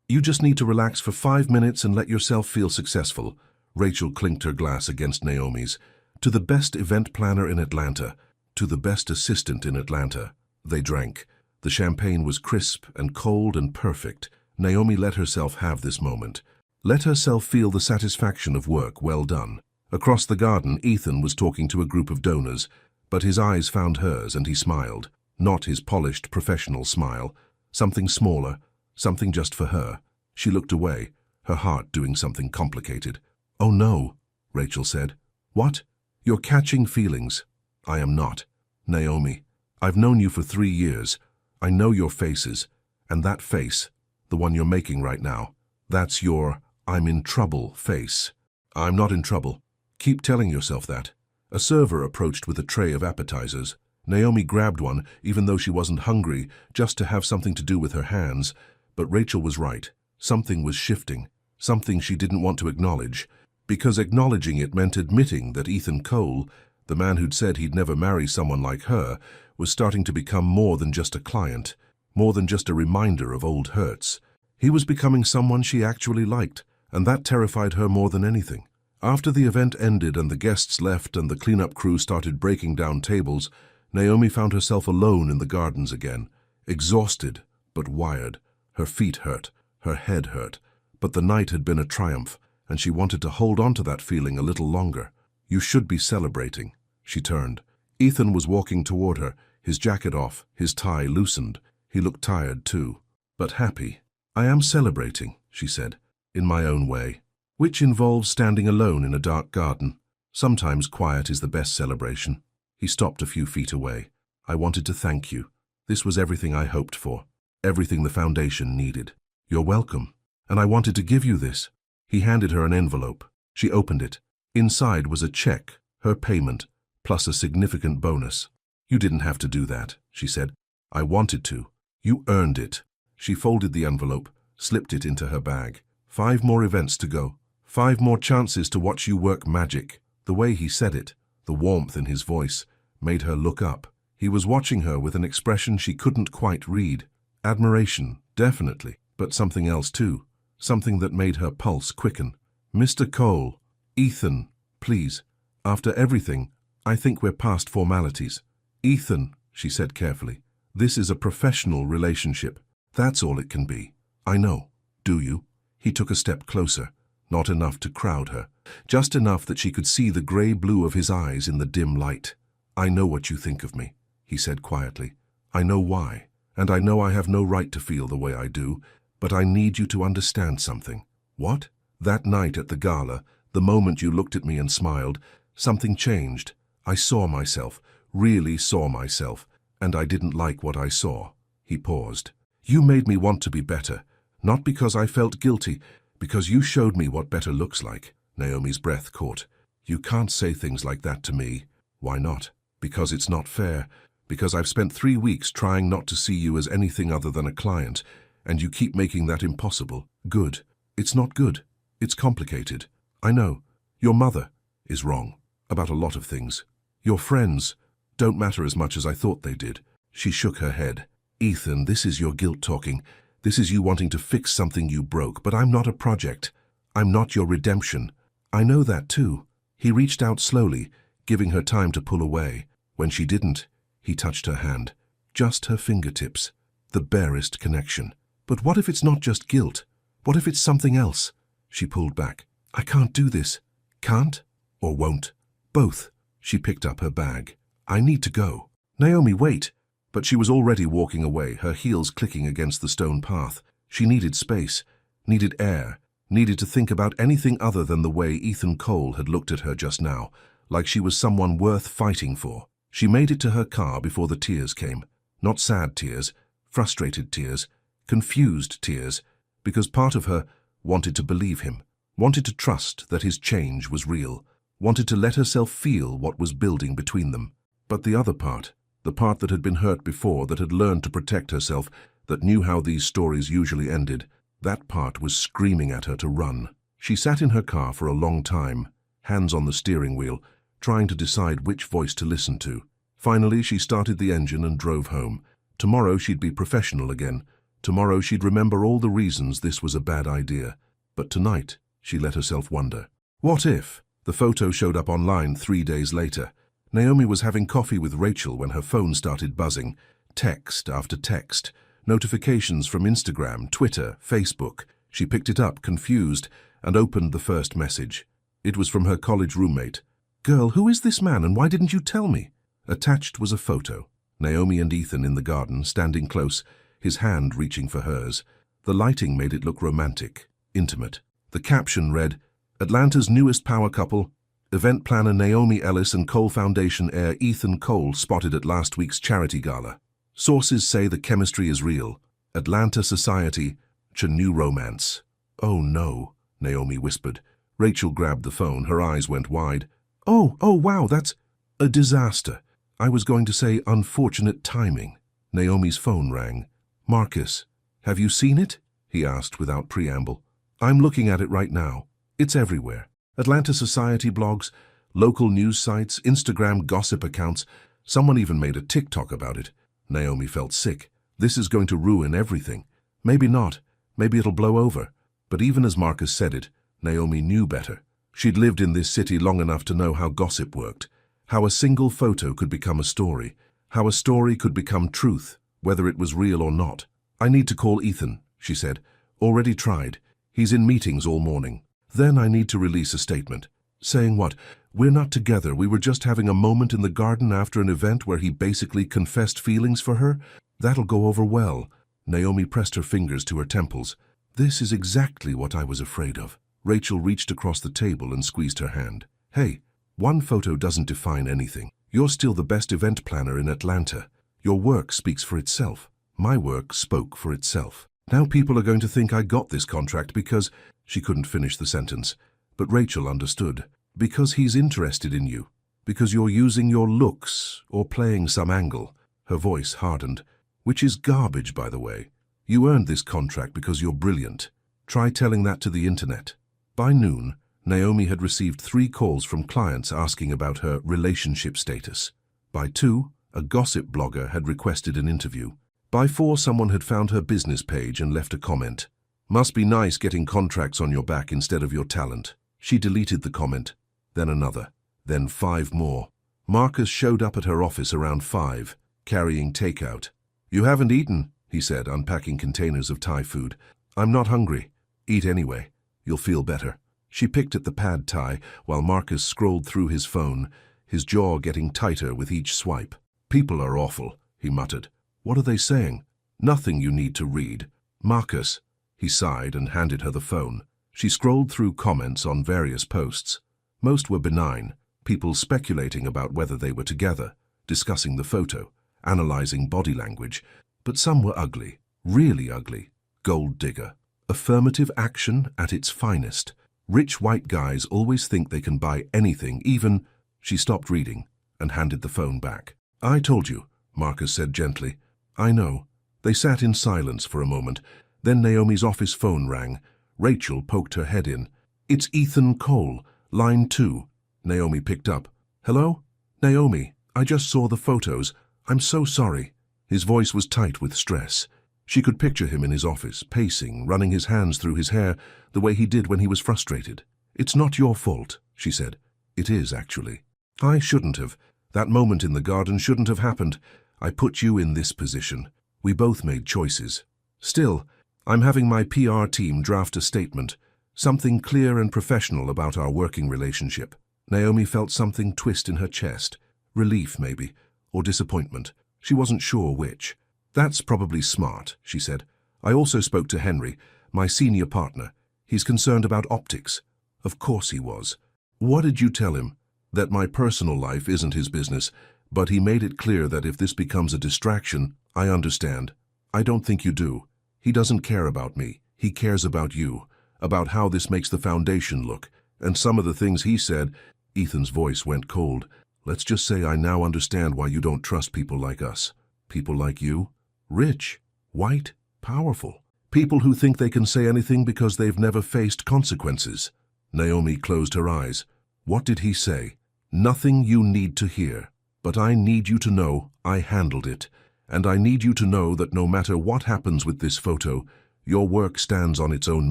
You just need to relax for 5 minutes and let yourself feel successful. Rachel clinked her glass against Naomi's. To the best event planner in Atlanta, to the best assistant in Atlanta. They drank. The champagne was crisp and cold and perfect. Naomi let herself have this moment. Let herself feel the satisfaction of work well done. Across the garden, Ethan was talking to a group of donors, but his eyes found hers and he smiled. Not his polished professional smile. Something smaller, something just for her. She looked away, her heart doing something complicated. Oh no, Rachel said. What? You're catching feelings. I am not. Naomi, I've known you for 3 years. I know your faces, and that face, the one you're making right now, that's your I'm in trouble face. I'm not in trouble. Keep telling yourself that. A server approached with a tray of appetizers. Naomi grabbed one, even though she wasn't hungry, just to have something to do with her hands. But Rachel was right. Something was shifting, something she didn't want to acknowledge, because acknowledging it meant admitting that Ethan Cole, the man who'd said he'd never marry someone like her, was starting to become more than just a client, more than just a reminder of old hurts. He was becoming someone she actually liked, and that terrified her more than anything. After the event ended and the guests left and the cleanup crew started breaking down tables, Naomi found herself alone in the gardens again, exhausted but wired. Her feet hurt, her head hurt, but the night had been a triumph, and she wanted to hold on to that feeling a little longer. You should be celebrating. She turned. Ethan was walking toward her, his jacket off, his tie loosened. He looked tired too, but happy. I am celebrating, she said, in my own way, which involves standing alone in a dark garden. Sometimes quiet is the best celebration. He stopped a few feet away. I wanted to thank you. This was everything I hoped for, everything the foundation needed. You're welcome, and I wanted to give you this. He handed her an envelope. She opened it. Inside was a check, her payment, plus a significant bonus. You didn't have to do that, she said. I wanted to. You earned it. She folded the envelope, slipped it into her bag. 5 more events to go. 5 more chances to watch you work magic. The way he said it, the warmth in his voice, made her look up. He was watching her with an expression she couldn't quite read. Admiration, definitely, but something else too. Something that made her pulse quicken. Mr. Cole, Ethan, please. After everything, I think we're past formalities. Ethan, she said carefully, this is a professional relationship. That's all it can be. I know. Do you? He took a step closer, not enough to crowd her, just enough that she could see the grey blue of his eyes in the dim light. "I know what you think of me," he said quietly. "I know why, and I know I have no right to feel the way I do, but I need you to understand something." "What?" "That night at the gala, the moment you looked at me and smiled, something changed. I saw myself, really saw myself, and I didn't like what I saw." He paused. "You made me want to be better, not because I felt guilty, because you showed me what better looks like." Naomi's breath caught. "You can't say things like that to me." "Why not?" "Because it's not fair. Because I've spent 3 weeks trying not to see you as anything other than a client, and you keep making that impossible." "Good. It's not good. It's complicated. I know. Your mother is wrong about a lot of things. Your friends don't matter as much as I thought they did." She shook her head. "Ethan, this is your guilt talking. This is you wanting to fix something you broke, but I'm not a project. I'm not your redemption. I know that too." He reached out slowly, giving her time to pull away. When she didn't, he touched her hand. Just her fingertips. The barest connection. "But what if it's not just guilt? What if it's something else?" She pulled back. "I can't do this." "Can't or won't?" "Both." She picked up her bag. "I need to go." "Naomi, wait." But she was already walking away, her heels clicking against the stone path. She needed space, needed air, needed to think about anything other than the way Ethan Cole had looked at her just now, like she was someone worth fighting for. She made it to her car before the tears came. Not sad tears, frustrated tears, confused tears, because part of her wanted to believe him, wanted to trust that his change was real, wanted to let herself feel what was building between them. But the other part, the part that had been hurt before, that had learned to protect herself, that knew how these stories usually ended, that part was screaming at her to run. She sat in her car for a long time, hands on the steering wheel, trying to decide which voice to listen to. Finally, she started the engine and drove home. Tomorrow she'd be professional again. Tomorrow she'd remember all the reasons this was a bad idea. But tonight, she let herself wonder. What if? The photo showed up online 3 days later. Naomi was having coffee with Rachel when her phone started buzzing. Text after text. Notifications from Instagram, Twitter, Facebook. She picked it up, confused, and opened the first message. It was from her college roommate. "Girl, who is this man and why didn't you tell me?" Attached was a photo. Naomi and Ethan in the garden, standing close, his hand reaching for hers. The lighting made it look romantic, intimate. The caption read, "Atlanta's newest power couple, event planner Naomi Ellis and Cole Foundation heir Ethan Cole spotted at last week's charity gala. Sources say the chemistry is real. Atlanta society, new romance." "Oh no," Naomi whispered. Rachel grabbed the phone, her eyes went wide. Oh, wow, that's a disaster. I was going to say unfortunate timing." Naomi's phone rang. "Marcus, have you seen it?" he asked without preamble. "I'm looking at it right now. It's everywhere. Atlanta society blogs, local news sites, Instagram gossip accounts. Someone even made a TikTok about it." Naomi felt sick. This is going to ruin everything. Maybe not. Maybe it'll blow over. But even as Marcus said it, Naomi knew better. She'd lived in this city long enough to know how gossip worked, how a single photo could become a story, how a story could become truth, whether it was real or not. "I need to call Ethan," she said. "Already tried. He's in meetings all morning. Then I need to release a statement." "Saying what? We're not together. We were just having a moment in the garden after an event where he basically confessed feelings for her? That'll go over well." Naomi pressed her fingers to her temples. "This is exactly what I was afraid of." Rachel reached across the table and squeezed her hand. "Hey, one photo doesn't define anything. You're still the best event planner in Atlanta. Your work speaks for itself. My work spoke for itself. Now people are going to think I got this contract because—" She couldn't finish the sentence, but Rachel understood. "Because he's interested in you. Because you're using your looks or playing some angle." Her voice hardened. "Which is garbage, by the way. You earned this contract because you're brilliant. Try telling that to the internet." By noon, Naomi had received 3 calls from clients asking about her relationship status. By 2, a gossip blogger had requested an interview. By 4, someone had found her business page and left a comment. "Must be nice getting contracts on your back instead of your talent." She deleted the comment, then another, then 5 more. Marcus showed up at her office around 5, carrying takeout. "You haven't eaten," he said, unpacking containers of Thai food. "I'm not hungry. Eat anyway. You'll feel better." She picked at the pad Thai while Marcus scrolled through his phone, his jaw getting tighter with each swipe. "People are awful," he muttered. "What are they saying?" "Nothing you need to read." "Marcus." He sighed and handed her the phone. She scrolled through comments on various posts. Most were benign, people speculating about whether they were together, discussing the photo, analyzing body language, but some were ugly, really ugly. Gold digger. Affirmative action at its finest. Rich white guys always think they can buy anything, even... She stopped reading and handed the phone back. "I told you," Marcus said gently. "I know." They sat in silence for a moment. Then Naomi's office phone rang. Rachel poked her head in. "It's Ethan Cole, line 2. Naomi picked up. "Hello? Naomi, I just saw the photos. I'm so sorry." His voice was tight with stress. She could picture him in his office, pacing, running his hands through his hair, the way he did when he was frustrated. "It's not your fault," she said. "It is, actually. I shouldn't have. That moment in the garden shouldn't have happened. I put you in this position. We both made choices. Still, I'm having my PR team draft a statement, something clear and professional about our working relationship." Naomi felt something twist in her chest. Relief, maybe, or disappointment. She wasn't sure which. "That's probably smart," she said. "I also spoke to Henry, my senior partner. He's concerned about optics." Of course he was. "What did you tell him?" "That my personal life isn't his business, but he made it clear that if this becomes a distraction, I understand." "I don't think you do. He doesn't care about me. He cares about you, about how this makes the foundation look. And some of the things he said..." Ethan's voice went cold. "Let's just say I now understand why you don't trust people like us." "People like you?" "Rich, white, powerful. People who think they can say anything because they've never faced consequences." Naomi closed her eyes. "What did he say?" "Nothing you need to hear. But I need you to know I handled it. And I need you to know that no matter what happens with this photo, your work stands on its own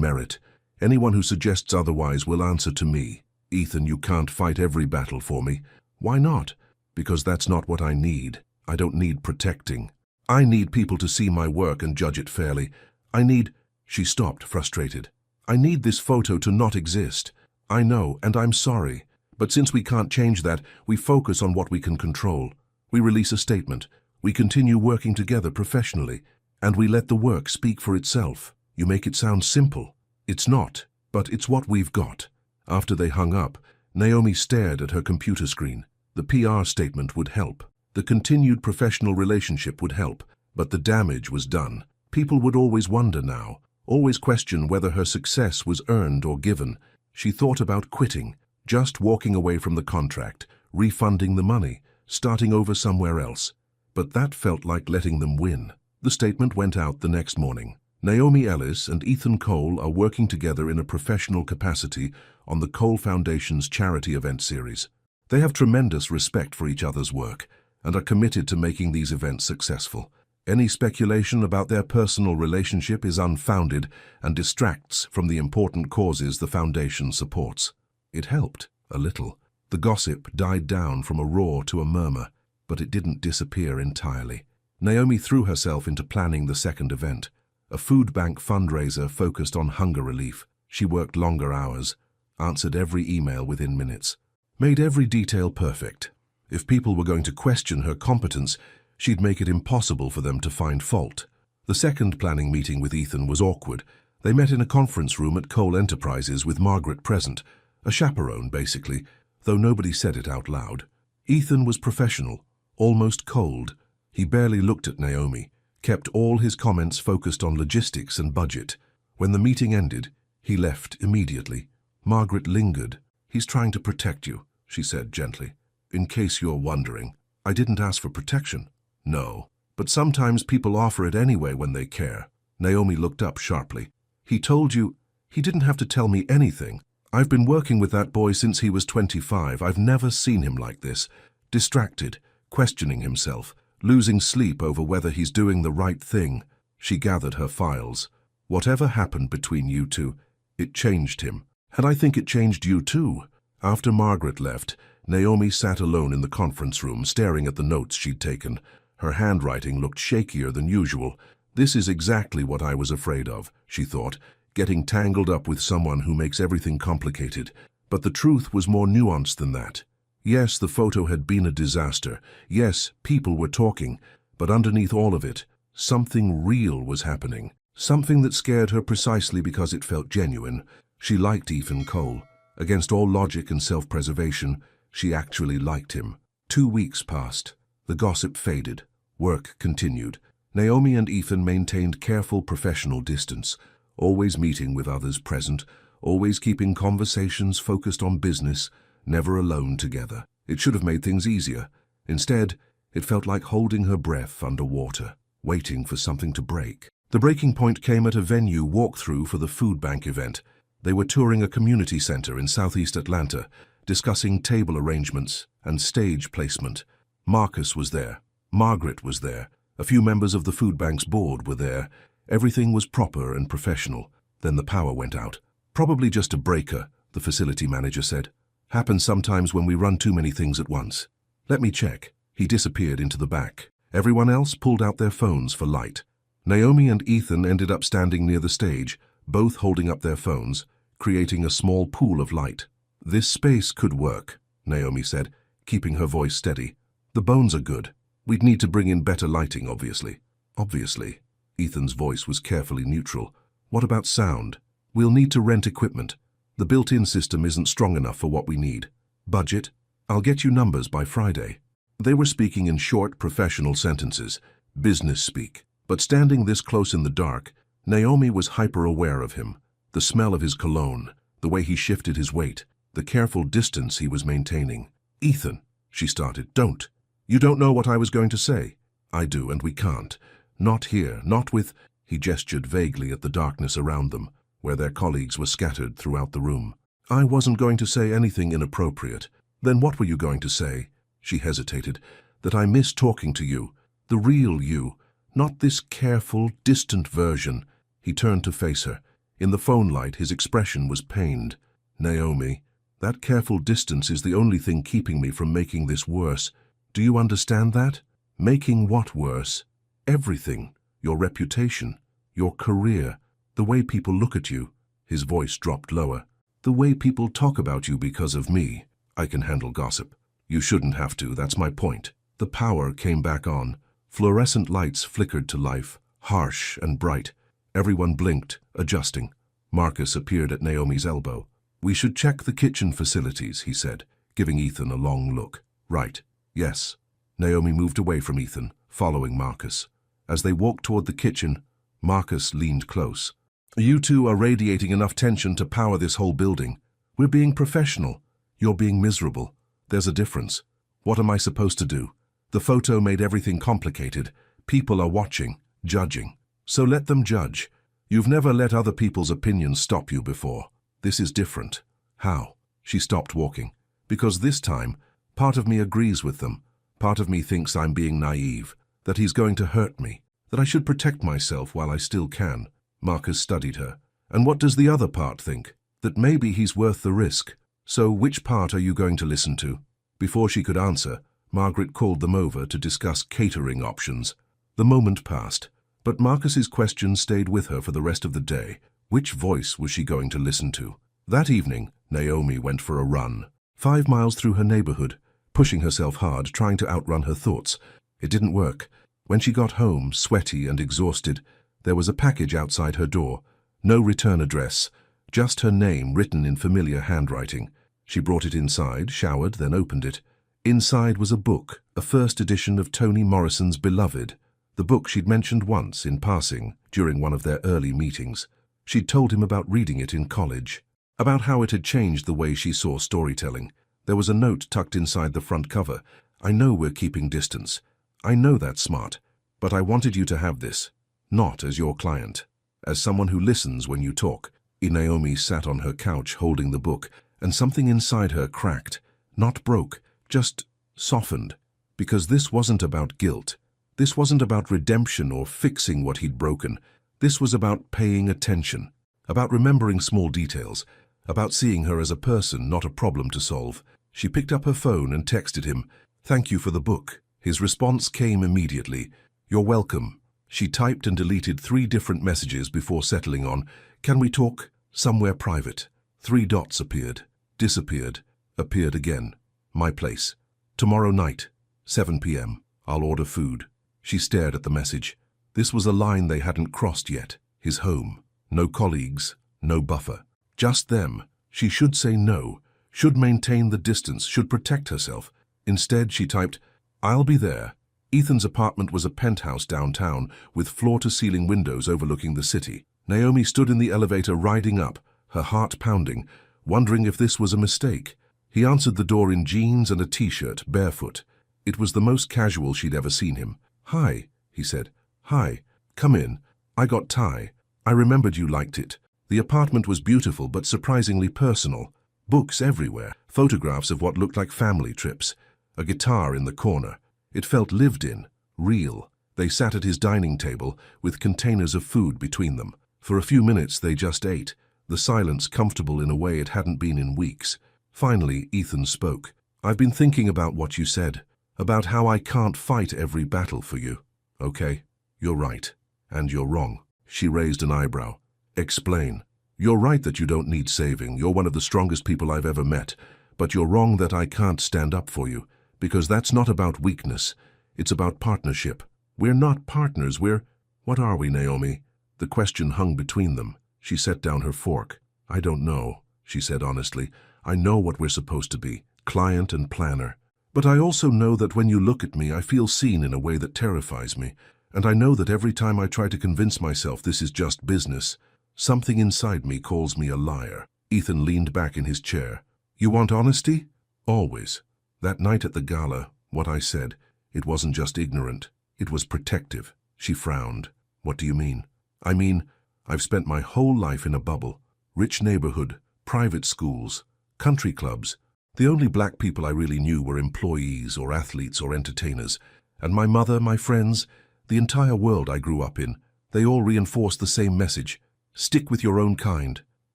merit. Anyone who suggests otherwise will answer to me. Ethan, you can't fight every battle for me." "Why not?" "Because that's not what I need. I don't need protecting. I need people to see my work and judge it fairly. I need..." She stopped, frustrated. "I need this photo to not exist. I know, and I'm sorry. But since we can't change that, we focus on what we can control. We release a statement. We continue working together professionally. And we let the work speak for itself." "You make it sound simple." "It's not, but it's what we've got." After they hung up, Naomi stared at her computer screen. The PR statement would help. The continued professional relationship would help, but the damage was done. People would always wonder now, always question whether her success was earned or given. She thought about quitting, just walking away from the contract, refunding the money, starting over somewhere else. But that felt like letting them win. The statement went out the next morning. Naomi Ellis and Ethan Cole are working together in a professional capacity on the Cole Foundation's charity event series. They have tremendous respect for each other's work and are committed to making these events successful. Any speculation about their personal relationship is unfounded and distracts from the important causes the foundation supports. It helped, a little. The gossip died down from a roar to a murmur, but it didn't disappear entirely. Naomi threw herself into planning the second event, a food bank fundraiser focused on hunger relief. She worked longer hours, answered every email within minutes, made every detail perfect. If people were going to question her competence, she'd make it impossible for them to find fault. The second planning meeting with Ethan was awkward. They met in a conference room at Cole Enterprises with Margaret present, a chaperone basically, though nobody said it out loud. Ethan was professional, almost cold. He barely looked at Naomi, kept all his comments focused on logistics and budget. When the meeting ended, he left immediately. Margaret lingered. "He's trying to protect you," she said gently. "In case you're wondering, I didn't ask for protection." "No, but sometimes people offer it anyway when they care." Naomi looked up sharply. "He told you..." "He didn't have to tell me anything. I've been working with that boy since he was 25. I've never seen him like this. Distracted, questioning himself, losing sleep over whether he's doing the right thing." She gathered her files. "Whatever happened between you two, it changed him. And I think it changed you too." After Margaret left, Naomi sat alone in the conference room, staring at the notes she'd taken. Her handwriting looked shakier than usual. "This is exactly what I was afraid of," she thought, "getting tangled up with someone who makes everything complicated." But the truth was more nuanced than that. Yes, the photo had been a disaster. Yes, people were talking. But underneath all of it, something real was happening. Something that scared her precisely because it felt genuine. She liked Ethan Cole. Against all logic and self-preservation, she actually liked him. 2 weeks passed. The gossip faded. Work continued. Naomi and Ethan maintained careful professional distance, always meeting with others present, always keeping conversations focused on business, never alone together. It should have made things easier. Instead, it felt like holding her breath underwater, waiting for something to break. The breaking point came at a venue walkthrough for the food bank event. They were touring a community center in southeast Atlanta, discussing table arrangements and stage placement. Marcus was there. Margaret was there. A few members of the food bank's board were there. Everything was proper and professional. Then the power went out. Probably just a breaker, the facility manager said. Happens sometimes when we run too many things at once. Let me check. He disappeared into the back. Everyone else pulled out their phones for light. Naomi and Ethan ended up standing near the stage, both holding up their phones, creating a small pool of light. This space could work, Naomi said, keeping her voice steady. The bones are good. We'd need to bring in better lighting, obviously. Obviously. Ethan's voice was carefully neutral. What about sound? We'll need to rent equipment. The built-in system isn't strong enough for what we need. Budget? I'll get you numbers by Friday. They were speaking in short, professional sentences, business speak. But standing this close in the dark, Naomi was hyper-aware of him. The smell of his cologne, the way he shifted his weight, the careful distance he was maintaining. Ethan, she started, don't. You don't know what I was going to say. I do, and we can't. Not here, not with... He gestured vaguely at the darkness around them, where their colleagues were scattered throughout the room. I wasn't going to say anything inappropriate. Then what were you going to say? She hesitated. That I miss talking to you. The real you. Not this careful, distant version. He turned to face her. In the phone light, his expression was pained. Naomi, that careful distance is the only thing keeping me from making this worse. Do you understand that? Making what worse? Everything. Your reputation. Your career. The way people look at you. His voice dropped lower. The way people talk about you because of me. I can handle gossip. You shouldn't have to, that's my point. The power came back on. Fluorescent lights flickered to life, harsh and bright. Everyone blinked, adjusting. Marcus appeared at Naomi's elbow. We should check the kitchen facilities, he said, giving Ethan a long look. Right. Yes. Naomi moved away from Ethan, following Marcus. As they walked toward the kitchen, Marcus leaned close. You two are radiating enough tension to power this whole building. We're being professional. You're being miserable. There's a difference. What am I supposed to do? The photo made everything complicated. People are watching, judging. So let them judge. You've never let other people's opinions stop you before. This is different. How? She stopped walking. Because this time, part of me agrees with them. Part of me thinks I'm being naive, that he's going to hurt me, that I should protect myself while I still can. Marcus studied her. And what does the other part think? That maybe he's worth the risk. So which part are you going to listen to? Before she could answer, Margaret called them over to discuss catering options. The moment passed, but Marcus's question stayed with her for the rest of the day. Which voice was she going to listen to? That evening, Naomi went for a run. 5 miles through her neighborhood, pushing herself hard, trying to outrun her thoughts. It didn't work. When she got home, sweaty and exhausted, there was a package outside her door. No return address, just her name written in familiar handwriting. She brought it inside, showered, then opened it. Inside was a book, a first edition of Toni Morrison's Beloved, the book she'd mentioned once in passing during one of their early meetings. She'd told him about reading it in college, about how it had changed the way she saw storytelling. There was a note tucked inside the front cover. I know we're keeping distance. I know that's smart, but I wanted you to have this, not as your client, as someone who listens when you talk. Naomi sat on her couch holding the book, and something inside her cracked, not broke, just softened, because this wasn't about guilt. This wasn't about redemption or fixing what he'd broken. This was about paying attention, about remembering small details, about seeing her as a person, not a problem to solve. She picked up her phone and texted him, "Thank you for the book." His response came immediately, "You're welcome." She typed and deleted 3 different messages before settling on, "Can we talk? Somewhere private." 3 dots appeared, disappeared, appeared again. My place. Tomorrow night, 7 p.m. I'll order food. She stared at the message. This was a line they hadn't crossed yet. His home. No colleagues, no buffer. Just them. She should say no, should maintain the distance, should protect herself. Instead, she typed, I'll be there. Ethan's apartment was a penthouse downtown with floor-to-ceiling windows overlooking the city. Naomi stood in the elevator riding up, her heart pounding, wondering if this was a mistake. He answered the door in jeans and a t-shirt, barefoot. It was the most casual she'd ever seen him. Hi, he said. Hi. Come in. I got Thai. I remembered you liked it. The apartment was beautiful but surprisingly personal. Books everywhere, photographs of what looked like family trips. A guitar in the corner. It felt lived in, real. They sat at his dining table with containers of food between them. For a few minutes they just ate, the silence comfortable in a way it hadn't been in weeks. Finally, Ethan spoke. I've been thinking about what you said, about how I can't fight every battle for you. Okay, you're right. And you're wrong. She raised an eyebrow. Explain. You're right that you don't need saving. You're one of the strongest people I've ever met. But you're wrong that I can't stand up for you. Because that's not about weakness. It's about partnership. We're not partners, What are we, Naomi? The question hung between them. She set down her fork. I don't know, she said honestly. I know what we're supposed to be, client and planner. But I also know that when you look at me, I feel seen in a way that terrifies me. And I know that every time I try to convince myself this is just business, something inside me calls me a liar. Ethan leaned back in his chair. You want honesty? Always. That night at the gala, what I said, it wasn't just ignorant, it was protective. She frowned. What do you mean? I mean, I've spent my whole life in a bubble. Rich neighborhood, private schools, country clubs. The only black people I really knew were employees or athletes or entertainers. And my mother, my friends, the entire world I grew up in, they all reinforced the same message. Stick with your own kind.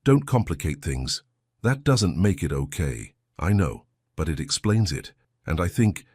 Don't complicate things. That doesn't make it okay, I know. But it explains it. And I think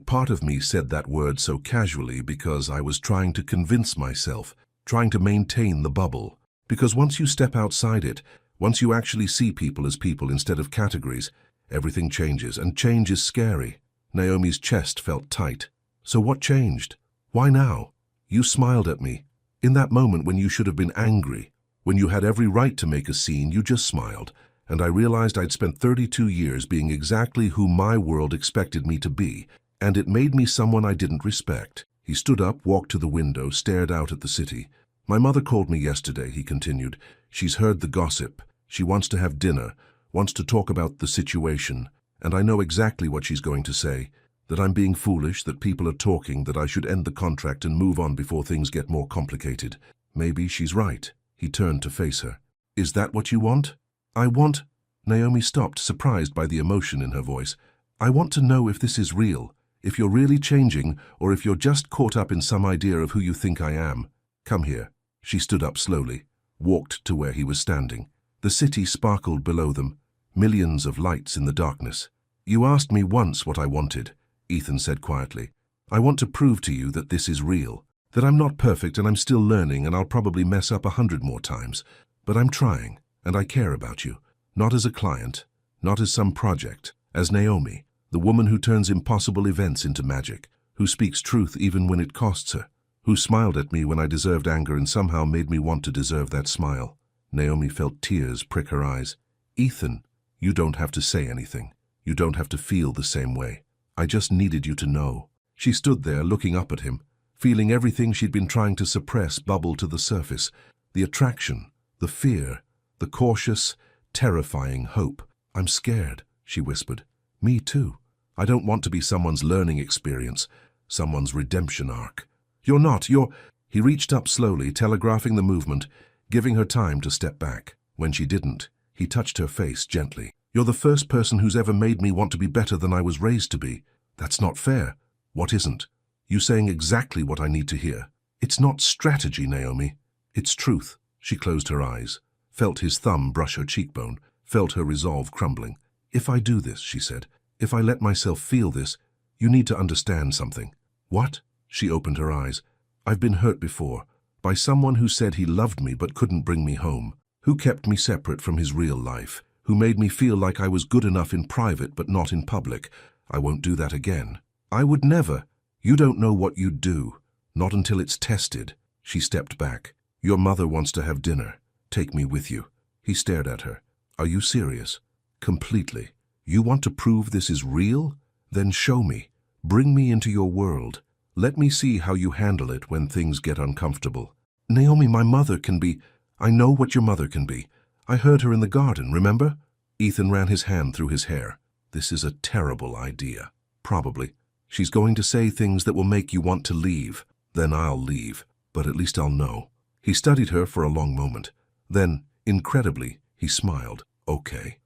part of me said that word so casually because I was trying to convince myself, trying to maintain the bubble. Because once you step outside it, once you actually see people as people instead of categories, everything changes, and change is scary. Naomi's chest felt tight. So what changed? Why now? You smiled at me. In that moment when you should have been angry, when you had every right to make a scene, you just smiled. And I realized I'd spent 32 years being exactly who my world expected me to be, and it made me someone I didn't respect. He stood up, walked to the window, stared out at the city. My mother called me yesterday, he continued. She's heard the gossip. She wants to have dinner, wants to talk about the situation, and I know exactly what she's going to say, that I'm being foolish, that people are talking, that I should end the contract and move on before things get more complicated. Maybe she's right. He turned to face her. Is that what you want? I want... Naomi stopped, surprised by the emotion in her voice. I want to know if this is real, if you're really changing, or if you're just caught up in some idea of who you think I am. Come here. She stood up slowly, walked to where he was standing. The city sparkled below them, millions of lights in the darkness. You asked me once what I wanted, Ethan said quietly. I want to prove to you that this is real, that I'm not perfect and I'm still learning and I'll probably mess up 100 more times. But I'm trying. And I care about you, not as a client, not as some project, as Naomi, the woman who turns impossible events into magic, who speaks truth even when it costs her, who smiled at me when I deserved anger and somehow made me want to deserve that smile. Naomi felt tears prick her eyes. Ethan, you don't have to say anything. You don't have to feel the same way. I just needed you to know. She stood there looking up at him, feeling everything she'd been trying to suppress bubble to the surface, the attraction, the fear, the cautious, terrifying hope. I'm scared, she whispered. Me too. I don't want to be someone's learning experience, someone's redemption arc. You're not, you're... He reached up slowly, telegraphing the movement, giving her time to step back. When she didn't, he touched her face gently. You're the first person who's ever made me want to be better than I was raised to be. That's not fair. What isn't? You saying exactly what I need to hear. It's not strategy, Naomi. It's truth. She closed her eyes, felt his thumb brush her cheekbone, felt her resolve crumbling. If I do this, she said, if I let myself feel this, you need to understand something. What? She opened her eyes. I've been hurt before, by someone who said he loved me but couldn't bring me home, who kept me separate from his real life, who made me feel like I was good enough in private but not in public. I won't do that again. I would never. You don't know what you'd do. Not until it's tested. She stepped back. Your mother wants to have dinner. Take me with you. He stared at her. Are you serious? Completely. You want to prove this is real? Then show me. Bring me into your world. Let me see how you handle it when things get uncomfortable. Naomi, my mother can be... I know what your mother can be. I heard her in the garden, remember? Ethan ran his hand through his hair. This is a terrible idea. Probably. She's going to say things that will make you want to leave. Then I'll leave. But at least I'll know. He studied her for a long moment. Then, incredibly, he smiled. Okay.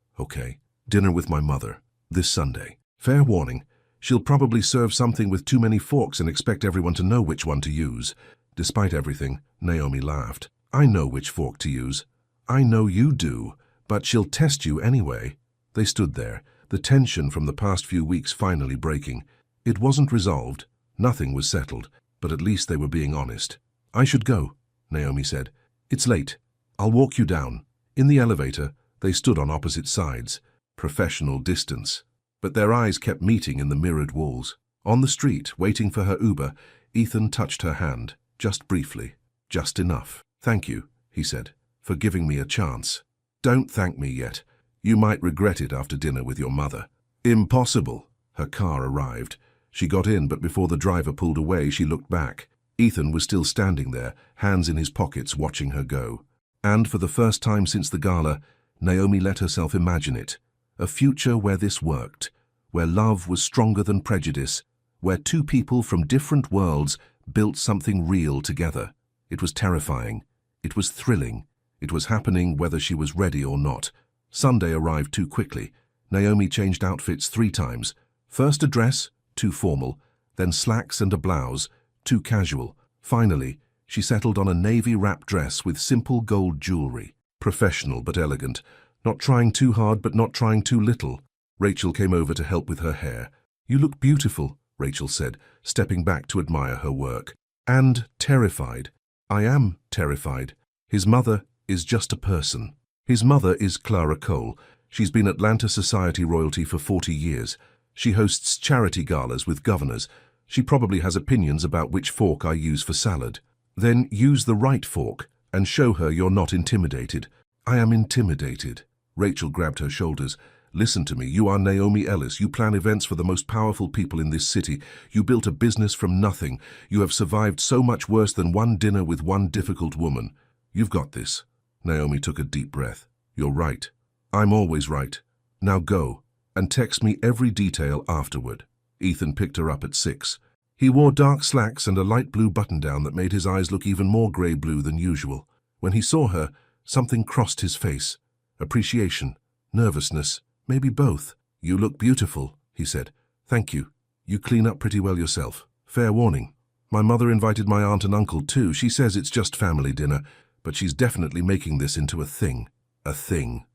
Dinner with my mother. This Sunday. Fair warning. She'll probably serve something with too many forks and expect everyone to know which one to use. Despite everything, Naomi laughed. I know which fork to use. I know you do, but she'll test you anyway. They stood there, the tension from the past few weeks finally breaking. It wasn't resolved. Nothing was settled, but at least they were being honest. I should go, Naomi said. It's late. I'll walk you down. In the elevator, they stood on opposite sides. Professional distance. But their eyes kept meeting in the mirrored walls. On the street, waiting for her Uber, Ethan touched her hand, just briefly. Just enough. Thank you, he said, for giving me a chance. Don't thank me yet. You might regret it after dinner with your mother. Impossible. Her car arrived. She got in, but before the driver pulled away, she looked back. Ethan was still standing there, hands in his pockets, watching her go. And for the first time since the gala, Naomi let herself imagine it. A future where this worked, where love was stronger than prejudice, where two people from different worlds built something real together. It was terrifying. It was thrilling. It was happening whether she was ready or not. Sunday arrived too quickly. Naomi changed outfits 3 times. First a dress, too formal, then slacks and a blouse, too casual. Finally, she settled on a navy wrap dress with simple gold jewelry. Professional but elegant. Not trying too hard, but not trying too little. Rachel came over to help with her hair. You look beautiful, Rachel said, stepping back to admire her work. And terrified. I am terrified. His mother is just a person. His mother is Clara Cole. She's been Atlanta Society royalty for 40 years. She hosts charity galas with governors. She probably has opinions about which fork I use for salad. Then use the right fork and show her you're not intimidated. I am intimidated. Rachel grabbed her shoulders. Listen to me, you are Naomi Ellis. You plan events for the most powerful people in this city. You built a business from nothing. You have survived so much worse than one dinner with one difficult woman. You've got this. Naomi took a deep breath. You're right. I'm always right. Now go, and text me every detail afterward. Ethan picked her up at 6. He wore dark slacks and a light blue button-down that made his eyes look even more grey-blue than usual. When he saw her, something crossed his face. Appreciation, nervousness, maybe both. You look beautiful, he said. Thank you. You clean up pretty well yourself. Fair warning. My mother invited my aunt and uncle too. She says it's just family dinner, but she's definitely making this into a thing. A thing.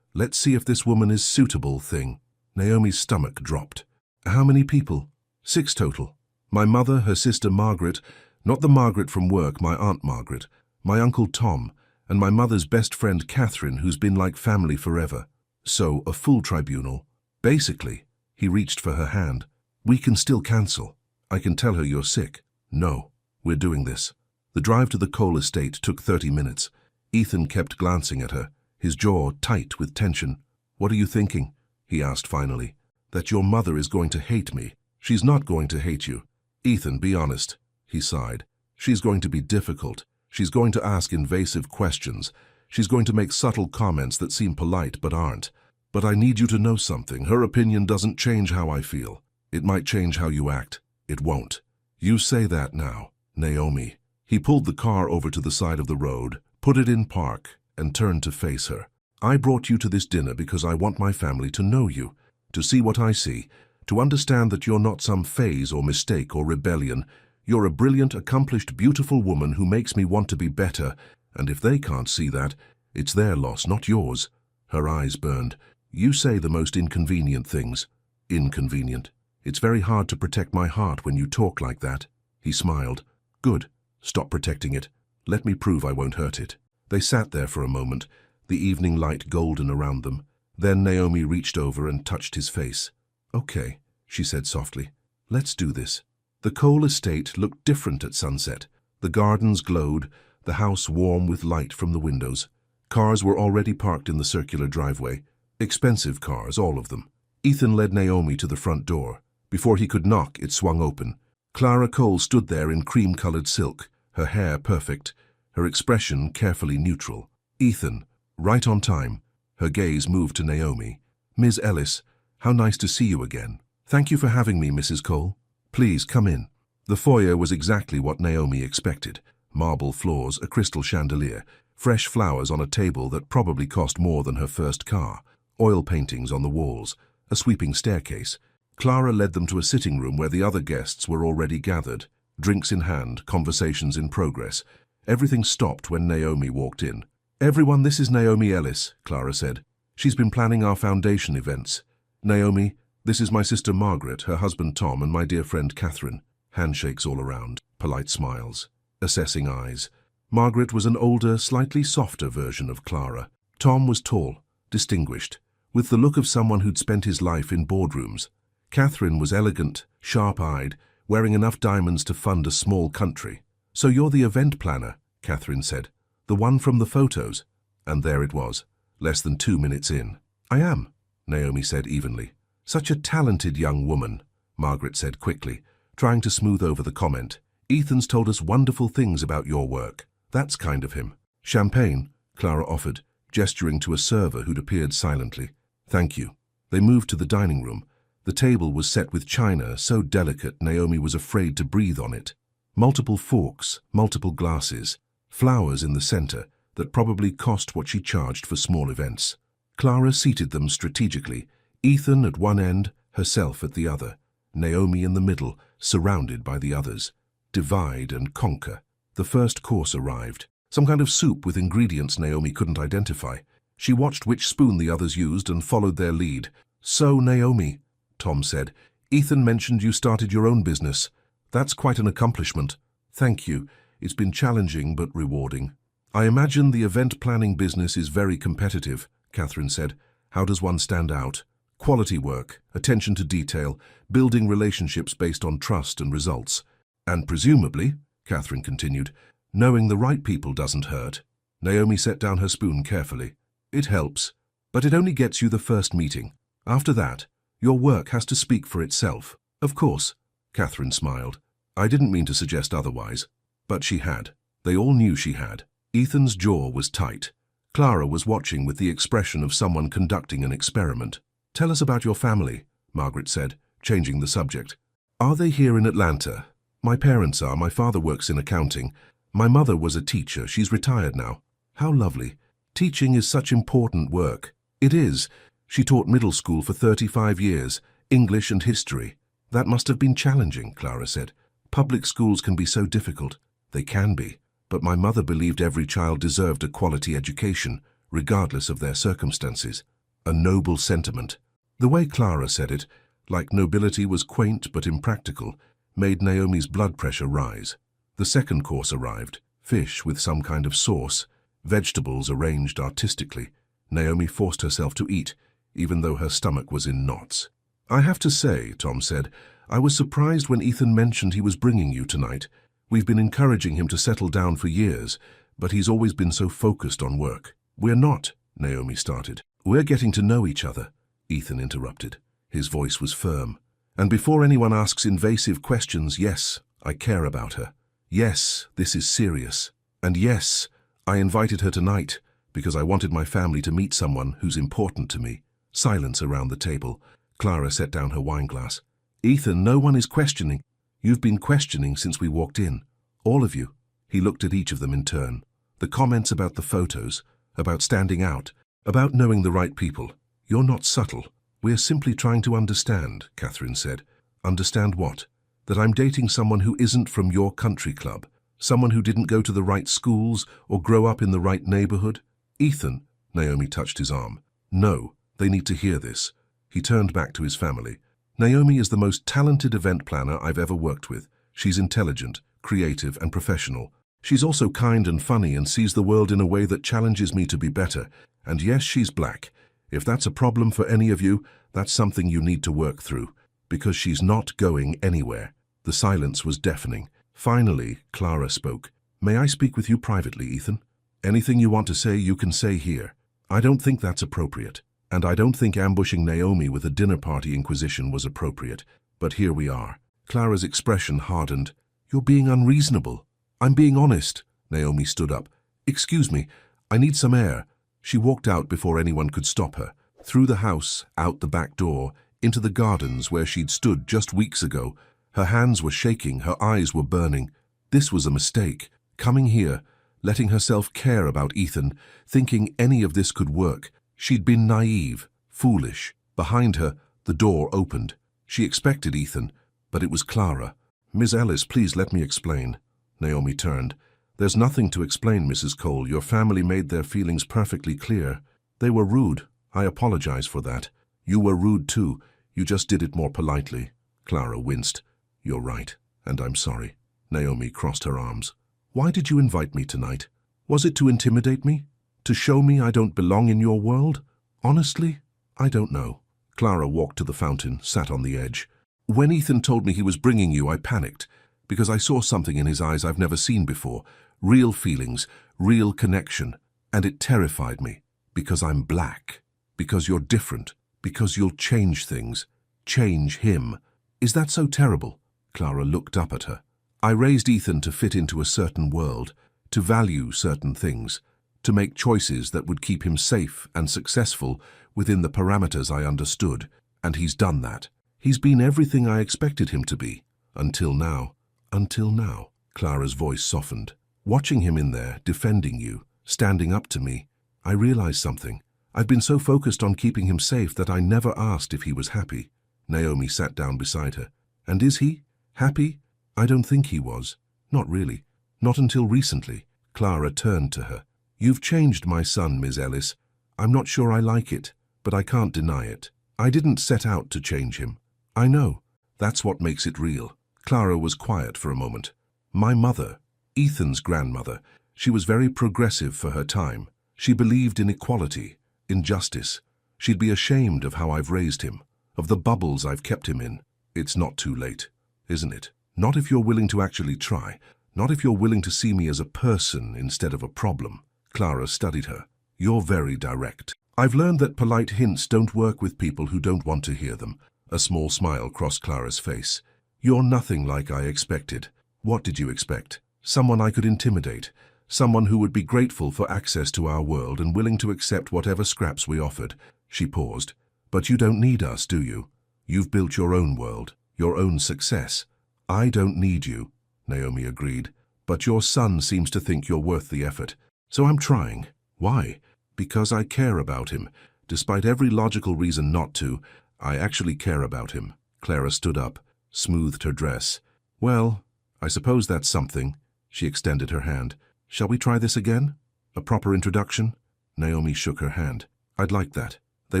Let's see if this woman is suitable thing. Naomi's stomach dropped. How many people? 6 total. My mother, her sister Margaret, not the Margaret from work, my Aunt Margaret, my Uncle Tom, and my mother's best friend Catherine, who's been like family forever. So, a full tribunal. Basically, he reached for her hand. We can still cancel. I can tell her you're sick. No, we're doing this. The drive to the Cole estate took 30 minutes. Ethan kept glancing at her, his jaw tight with tension. What are you thinking? He asked finally. That your mother is going to hate me. She's not going to hate you. Ethan, be honest. He sighed. She's going to be difficult. She's going to ask invasive questions. She's going to make subtle comments that seem polite but aren't. But I need you to know something. Her opinion doesn't change how I feel. It might change how you act. It won't. You say that now, Naomi. He pulled the car over to the side of the road, put it in park, and turned to face her. I brought you to this dinner because I want my family to know you, to see what I see, to understand that you're not some phase or mistake or rebellion. You're a brilliant, accomplished, beautiful woman who makes me want to be better, and if they can't see that, it's their loss, not yours. Her eyes burned. You say the most inconvenient things. Inconvenient. It's very hard to protect my heart when you talk like that. He smiled. Good. Stop protecting it. Let me prove I won't hurt it. They sat there for a moment. the evening light golden around them. Then Naomi reached over and touched his face. "Okay," she said softly. "Let's do this." The Cole estate looked different at sunset. The gardens glowed, the house warm with light from the windows. Cars were already parked in the circular driveway. Expensive cars, all of them. Ethan led Naomi to the front door. Before he could knock, it swung open. Clara Cole stood there in cream-colored silk, her hair perfect, her expression carefully neutral. "Ethan, right on time." Her gaze moved to Naomi. "Ms. Ellis, how nice to see you again. Thank you for having me, Mrs. Cole. Please come in." The foyer was exactly what Naomi expected. Marble floors, a crystal chandelier, fresh flowers on a table that probably cost more than her first car, oil paintings on the walls, a sweeping staircase. Clara led them to a sitting room where the other guests were already gathered, drinks in hand, conversations in progress. Everything stopped when Naomi walked in. "Everyone, this is Naomi Ellis," Clara said. "She's been planning our foundation events. Naomi, this is my sister Margaret, her husband Tom, and my dear friend Catherine." Handshakes all around, polite smiles, assessing eyes. Margaret was an older, slightly softer version of Clara. Tom was tall, distinguished, with the look of someone who'd spent his life in boardrooms. Catherine was elegant, sharp-eyed, wearing enough diamonds to fund a small country. "So you're the event planner," Catherine said. "The one from the photos." And there it was, less than 2 minutes in. "I am," Naomi said evenly. "Such a talented young woman," Margaret said quickly, trying to smooth over the comment. "Ethan's told us wonderful things about your work. That's kind of him." "Champagne," Clara offered, gesturing to a server who'd appeared silently. "Thank you." They moved to the dining room. The table was set with china, so delicate Naomi was afraid to breathe on it. Multiple forks, multiple glasses, flowers in the center that probably cost what she charged for small events. Clara seated them strategically, Ethan at one end, herself at the other, Naomi in the middle, surrounded by the others. Divide and conquer. The first course arrived. Some kind of soup with ingredients Naomi couldn't identify. She watched which spoon the others used and followed their lead. "So, Naomi," Tom said, "Ethan mentioned you started your own business. That's quite an accomplishment." "Thank you. It's been challenging but rewarding." "I imagine the event planning business is very competitive," Catherine said. "How does one stand out?" "Quality work, attention to detail, building relationships based on trust and results. And presumably," Catherine continued, "knowing the right people doesn't hurt." Naomi set down her spoon carefully. "It helps, but it only gets you the first meeting. After that, your work has to speak for itself." "Of course," Catherine smiled. "I didn't mean to suggest otherwise." But she had. They all knew she had. Ethan's jaw was tight. Clara was watching with the expression of someone conducting an experiment. "Tell us about your family," Margaret said, changing the subject. "Are they here in Atlanta?" "My parents are. My father works in accounting. My mother was a teacher. She's retired now." "How lovely. Teaching is such important work." "It is. She taught middle school for 35 years, English and history." "That must have been challenging," Clara said. "Public schools can be so difficult." "They can be, but my mother believed every child deserved a quality education, regardless of their circumstances." A noble sentiment. The way Clara said it, like nobility was quaint but impractical, made Naomi's blood pressure rise. The second course arrived, fish with some kind of sauce, vegetables arranged artistically. Naomi forced herself to eat, even though her stomach was in knots. "I have to say," Tom said, "I was surprised when Ethan mentioned he was bringing you tonight. We've been encouraging him to settle down for years, but he's always been so focused on work." "We're not," Naomi started. "We're getting to know each other," Ethan interrupted. His voice was firm. "And before anyone asks invasive questions, yes, I care about her. Yes, this is serious. And yes, I invited her tonight because I wanted my family to meet someone who's important to me." Silence around the table. Clara set down her wineglass. "Ethan, no one is questioning. You've been questioning since we walked in. All of you." He looked at each of them in turn. "The comments about the photos, about standing out, about knowing the right people. You're not subtle. We're simply trying to understand," Catherine said. "Understand what? That I'm dating someone who isn't from your country club, someone who didn't go to the right schools or grow up in the right neighborhood?" "Ethan," Naomi touched his arm. "No, they need to hear this." He turned back to his family. "Naomi is the most talented event planner I've ever worked with. She's intelligent, creative, and professional. She's also kind and funny and sees the world in a way that challenges me to be better. And yes, she's black. If that's a problem for any of you, that's something you need to work through, because she's not going anywhere. The silence was deafening. Finally, Clara spoke. May I speak with you privately, Ethan? Anything you want to say, you can say here. I don't think that's appropriate. And I don't think ambushing Naomi with a dinner party inquisition was appropriate. But here we are. Clara's expression hardened. You're being unreasonable. I'm being honest. Naomi stood up. Excuse me, I need some air. She walked out before anyone could stop her. Through the house, out the back door, into the gardens where she'd stood just weeks ago. Her hands were shaking, her eyes were burning. This was a mistake. Coming here, letting herself care about Ethan, thinking any of this could work. She'd been naive, foolish. Behind her, the door opened. She expected Ethan, but it was Clara. Ms. Ellis, please let me explain. Naomi turned. There's nothing to explain, Mrs. Cole. Your family made their feelings perfectly clear. They were rude. I apologize for that. You were rude too. You just did it more politely. Clara winced. You're right, and I'm sorry. Naomi crossed her arms. Why did you invite me tonight? Was it to intimidate me? To show me I don't belong in your world? Honestly, I don't know. Clara walked to the fountain, sat on the edge. When Ethan told me he was bringing you, I panicked, because I saw something in his eyes I've never seen before. Real feelings, real connection. And it terrified me, because I'm black, because you're different, because you'll change things. Change him. Is that so terrible? Clara looked up at her. I raised Ethan to fit into a certain world, to value certain things, to make choices that would keep him safe and successful within the parameters I understood, and he's done that. He's been everything I expected him to be, until now. Until now. Clara's voice softened. Watching him in there, defending you, standing up to me, I realized something. I've been so focused on keeping him safe that I never asked if he was happy. Naomi sat down beside her. And is he? Happy? I don't think he was. Not really. Not until recently. Clara turned to her. You've changed my son, Ms. Ellis. I'm not sure I like it, but I can't deny it. I didn't set out to change him. I know. That's what makes it real. Clara was quiet for a moment. My mother, Ethan's grandmother, she was very progressive for her time. She believed in equality, in justice. She'd be ashamed of how I've raised him, of the bubbles I've kept him in. It's not too late, isn't it? Not if you're willing to actually try. Not if you're willing to see me as a person instead of a problem. Clara studied her. You're very direct. I've learned that polite hints don't work with people who don't want to hear them. A small smile crossed Clara's face. You're nothing like I expected. What did you expect? Someone I could intimidate. Someone who would be grateful for access to our world and willing to accept whatever scraps we offered. She paused. But you don't need us, do you? You've built your own world, your own success. I don't need you, Naomi agreed. But your son seems to think you're worth the effort. So I'm trying. Why? Because I care about him. Despite every logical reason not to, I actually care about him. Clara stood up, smoothed her dress. Well, I suppose that's something. She extended her hand. Shall we try this again? A proper introduction? Naomi shook her hand. I'd like that. They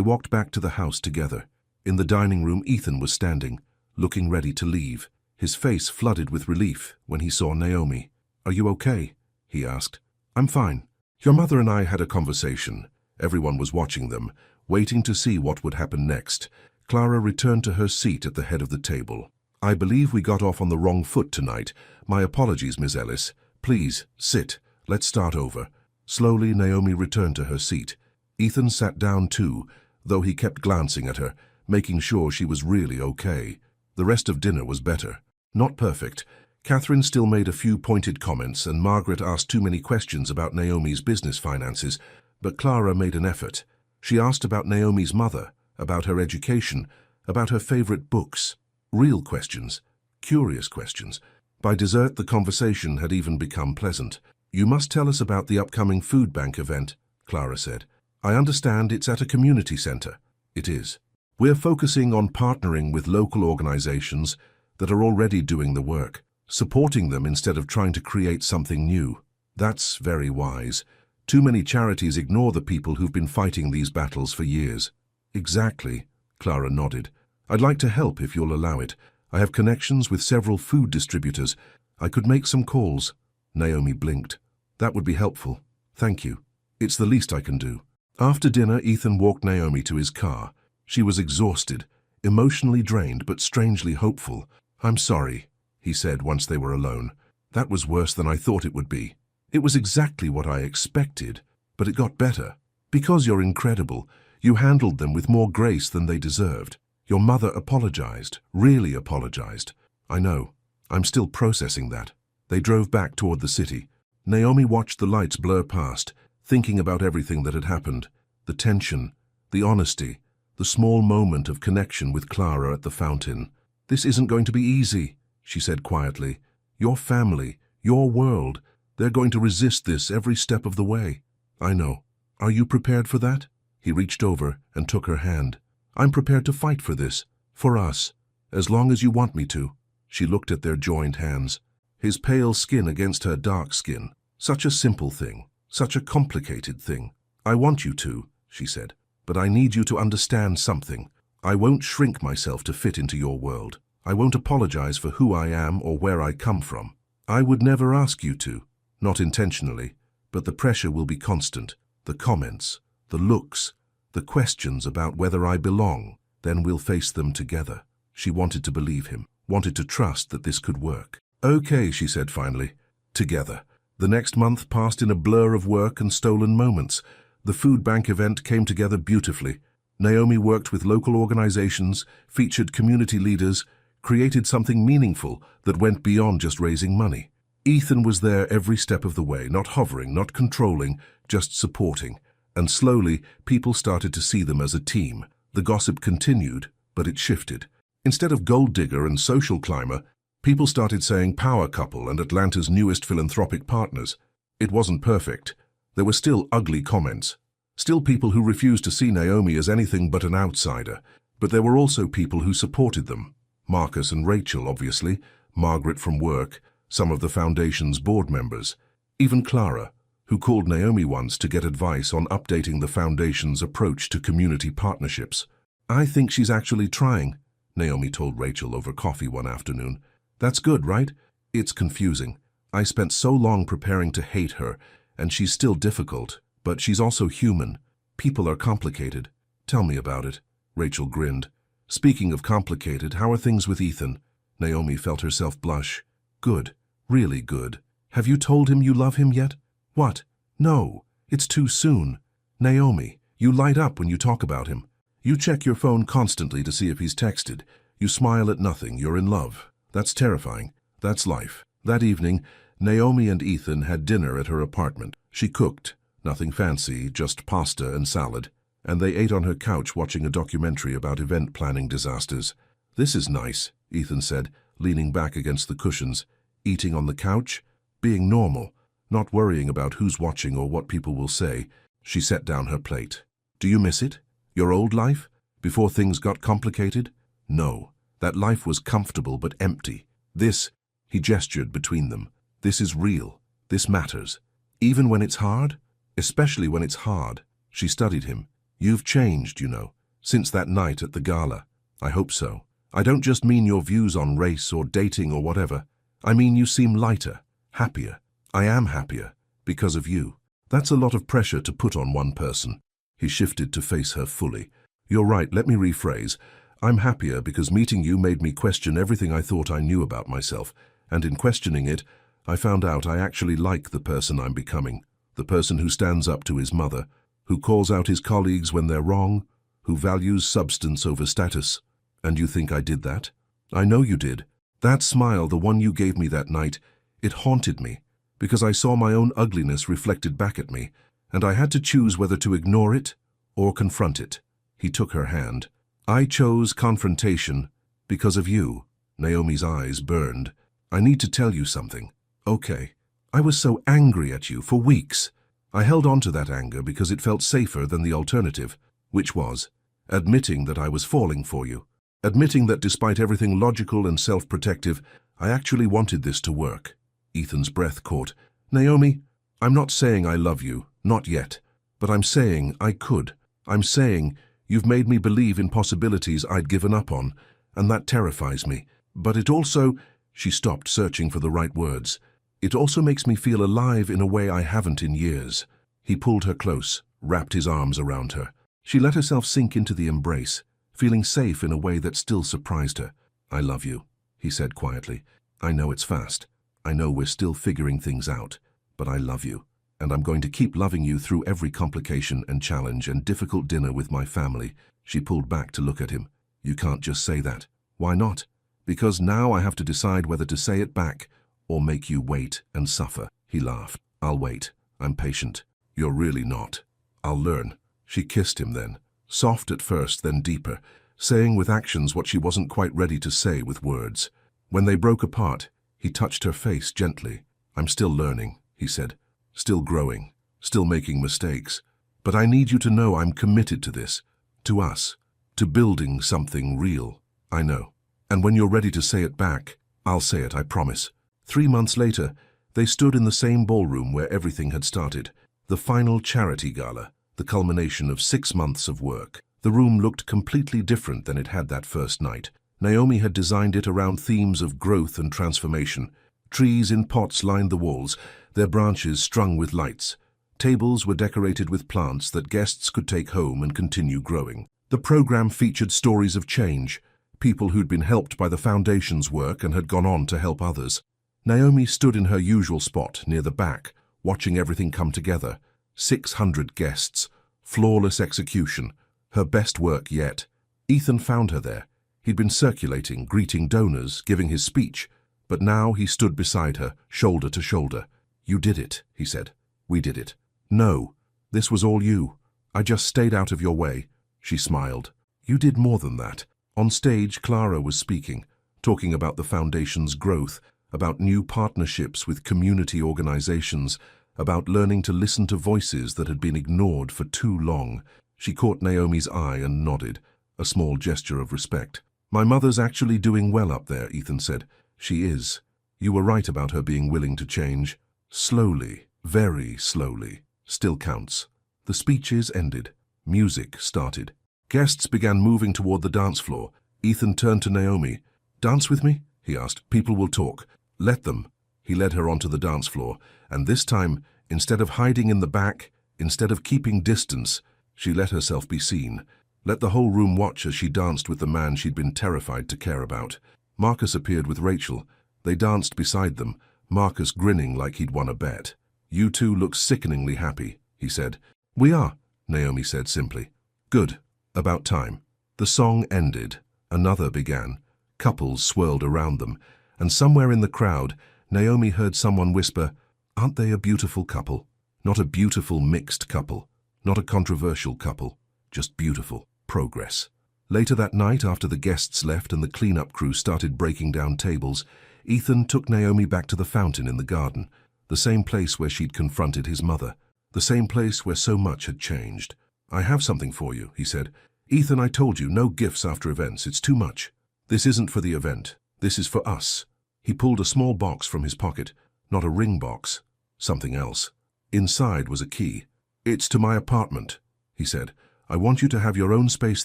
walked back to the house together. In the dining room, Ethan was standing, looking ready to leave. His face flooded with relief when he saw Naomi. Are you okay? He asked. I'm fine. Your mother and I had a conversation. Everyone was watching them, waiting to see what would happen next. Clara returned to her seat at the head of the table. I believe we got off on the wrong foot tonight. My apologies, Ms. Ellis. Please, sit. Let's start over. Slowly, Naomi returned to her seat. Ethan sat down too, though he kept glancing at her, making sure she was really okay. The rest of dinner was better. Not perfect. Catherine still made a few pointed comments, and Margaret asked too many questions about Naomi's business finances, but Clara made an effort. She asked about Naomi's mother, about her education, about her favorite books. Real questions. Curious questions. By dessert, the conversation had even become pleasant. You must tell us about the upcoming food bank event, Clara said. I understand it's at a community center. It is. We're focusing on partnering with local organizations that are already doing the work, supporting them instead of trying to create something new. That's very wise. Too many charities ignore the people who've been fighting these battles for years. Exactly, Clara nodded. I'd like to help if you'll allow it. I have connections with several food distributors. I could make some calls. Naomi blinked. That would be helpful. Thank you. It's the least I can do. After dinner, Ethan walked Naomi to his car. She was exhausted, emotionally drained, but strangely hopeful. "I'm sorry," he said once they were alone. "That was worse than I thought it would be. It was exactly what I expected, but it got better. Because you're incredible, you handled them with more grace than they deserved. Your mother apologized, really apologized." "I know. I'm still processing that." They drove back toward the city. Naomi watched the lights blur past, thinking about everything that had happened. The tension, the honesty, the small moment of connection with Clara at the fountain. "This isn't going to be easy," she said quietly. "Your family, your world, they're going to resist this every step of the way." "I know. Are you prepared for that?" He reached over and took her hand. "I'm prepared to fight for this, for us, as long as you want me to." She looked at their joined hands. His pale skin against her dark skin. Such a simple thing, such a complicated thing. "I want you to," she said, "but I need you to understand something. I won't shrink myself to fit into your world. I won't apologize for who I am or where I come from. I would never ask you to, not intentionally, but the pressure will be constant. The comments, the looks, the questions about whether I belong, then we'll face them together." She wanted to believe him, wanted to trust that this could work. "Okay," she said finally. "Together." The next month passed in a blur of work and stolen moments. The food bank event came together beautifully. Naomi worked with local organizations, featured community leaders, created something meaningful that went beyond just raising money. Ethan was there every step of the way, not hovering, not controlling, just supporting. And slowly, people started to see them as a team. The gossip continued, but it shifted. Instead of gold digger and social climber, people started saying power couple and Atlanta's newest philanthropic partners. It wasn't perfect. There were still ugly comments. Still people who refused to see Naomi as anything but an outsider. But there were also people who supported them. Marcus and Rachel, obviously, Margaret from work, some of the foundation's board members, even Clara, who called Naomi once to get advice on updating the foundation's approach to community partnerships. "I think she's actually trying," Naomi told Rachel over coffee one afternoon. "That's good, right? It's confusing. I spent so long preparing to hate her, and she's still difficult, but she's also human. People are complicated." "Tell me about it," Rachel grinned. "Speaking of complicated, how are things with Ethan?" Naomi felt herself blush. "Good. Really good. Have you told him you love him yet?" "What? No. It's too soon." "Naomi, you light up when you talk about him. You check your phone constantly to see if he's texted. You smile at nothing. You're in love. That's terrifying. That's life." That evening, Naomi and Ethan had dinner at her apartment. She cooked. Nothing fancy, just pasta and salad. And they ate on her couch watching a documentary about event planning disasters. "This is nice," Ethan said, leaning back against the cushions. "Eating on the couch? Being normal. Not worrying about who's watching or what people will say." She set down her plate. "Do you miss it? Your old life? Before things got complicated?" "No. That life was comfortable but empty. This," he gestured between them, "this is real. This matters. Even when it's hard? Especially when it's hard." She studied him. "You've changed, you know, since that night at the gala." "I hope so. I don't just mean your views on race or dating or whatever. I mean you seem lighter, happier. I am happier, because of you. That's a lot of pressure to put on one person." He shifted to face her fully. "You're right, let me rephrase. I'm happier because meeting you made me question everything I thought I knew about myself, and in questioning it, I found out I actually like the person I'm becoming, the person who stands up to his mother, who calls out his colleagues when they're wrong, who values substance over status. And you think I did that?" "I know you did. That smile, the one you gave me that night, it haunted me, because I saw my own ugliness reflected back at me, and I had to choose whether to ignore it or confront it." He took her hand. "I chose confrontation because of you." Naomi's eyes burned. "I need to tell you something." "Okay." "I was so angry at you for weeks. I held on to that anger because it felt safer than the alternative, which was admitting that I was falling for you. Admitting that despite everything logical and self-protective, I actually wanted this to work." Ethan's breath caught. "Naomi, I'm not saying I love you, not yet, but I'm saying I could. I'm saying you've made me believe in possibilities I'd given up on, and that terrifies me. But it also—" She stopped, searching for the right words. "It also makes me feel alive in a way I haven't in years." He pulled her close, wrapped his arms around her. She let herself sink into the embrace, feeling safe in a way that still surprised her. "I love you," he said quietly. "I know it's fast. I know we're still figuring things out, but I love you. And I'm going to keep loving you through every complication and challenge and difficult dinner with my family." She pulled back to look at him. "You can't just say that." "Why not?" "Because now I have to decide whether to say it back or make you wait and suffer." He laughed. "I'll wait. I'm patient." "You're really not." "I'll learn." She kissed him then, soft at first, then deeper, saying with actions what she wasn't quite ready to say with words. When they broke apart, he touched her face gently. "I'm still learning," he said. "Still growing, still making mistakes. But I need you to know I'm committed to this, to us, to building something real." "I know. And when you're ready to say it back, I'll say it, I promise." 3 months later, they stood in the same ballroom where everything had started. The final charity gala, the culmination of 6 months of work. The room looked completely different than it had that first night. Naomi had designed it around themes of growth and transformation. Trees in pots lined the walls, their branches strung with lights. Tables were decorated with plants that guests could take home and continue growing. The program featured stories of change, people who'd been helped by the foundation's work and had gone on to help others. Naomi stood in her usual spot near the back, watching everything come together. 600 guests, flawless execution, her best work yet. Ethan found her there. He'd been circulating, greeting donors, giving his speech, but now he stood beside her, shoulder to shoulder. "You did it," he said. "We did it." "No, this was all you. I just stayed out of your way." She smiled. "You did more than that." On stage, Clara was speaking, talking about the foundation's growth, about new partnerships with community organizations, about learning to listen to voices that had been ignored for too long. She caught Naomi's eye and nodded, a small gesture of respect. "My mother's actually doing well up there," Ethan said. "She is. You were right about her being willing to change. Slowly, very slowly. Still counts." The speeches ended. Music started. Guests began moving toward the dance floor. Ethan turned to Naomi. "Dance with me?" he asked. "People will talk. Let them." He led her onto the dance floor, and this time, instead of hiding in the back, instead of keeping distance, she let herself be seen. Let the whole room watch as she danced with the man she'd been terrified to care about. Marcus appeared with Rachel. They danced beside them, Marcus grinning like he'd won a bet. "You two look sickeningly happy," he said. "We are," Naomi said simply. "Good. About time." The song ended. Another began. Couples swirled around them, and somewhere in the crowd, Naomi heard someone whisper, "Aren't they a beautiful couple?" Not a beautiful mixed couple, not a controversial couple, just beautiful progress. Later that night, after the guests left and the cleanup crew started breaking down tables, Ethan took Naomi back to the fountain in the garden, the same place where she'd confronted his mother, the same place where so much had changed. "I have something for you," he said. "Ethan, I told you, no gifts after events. It's too much. This isn't for the event. This is for us." He pulled a small box from his pocket, not a ring box, something else. Inside was a key. "It's to my apartment," he said. "I want you to have your own space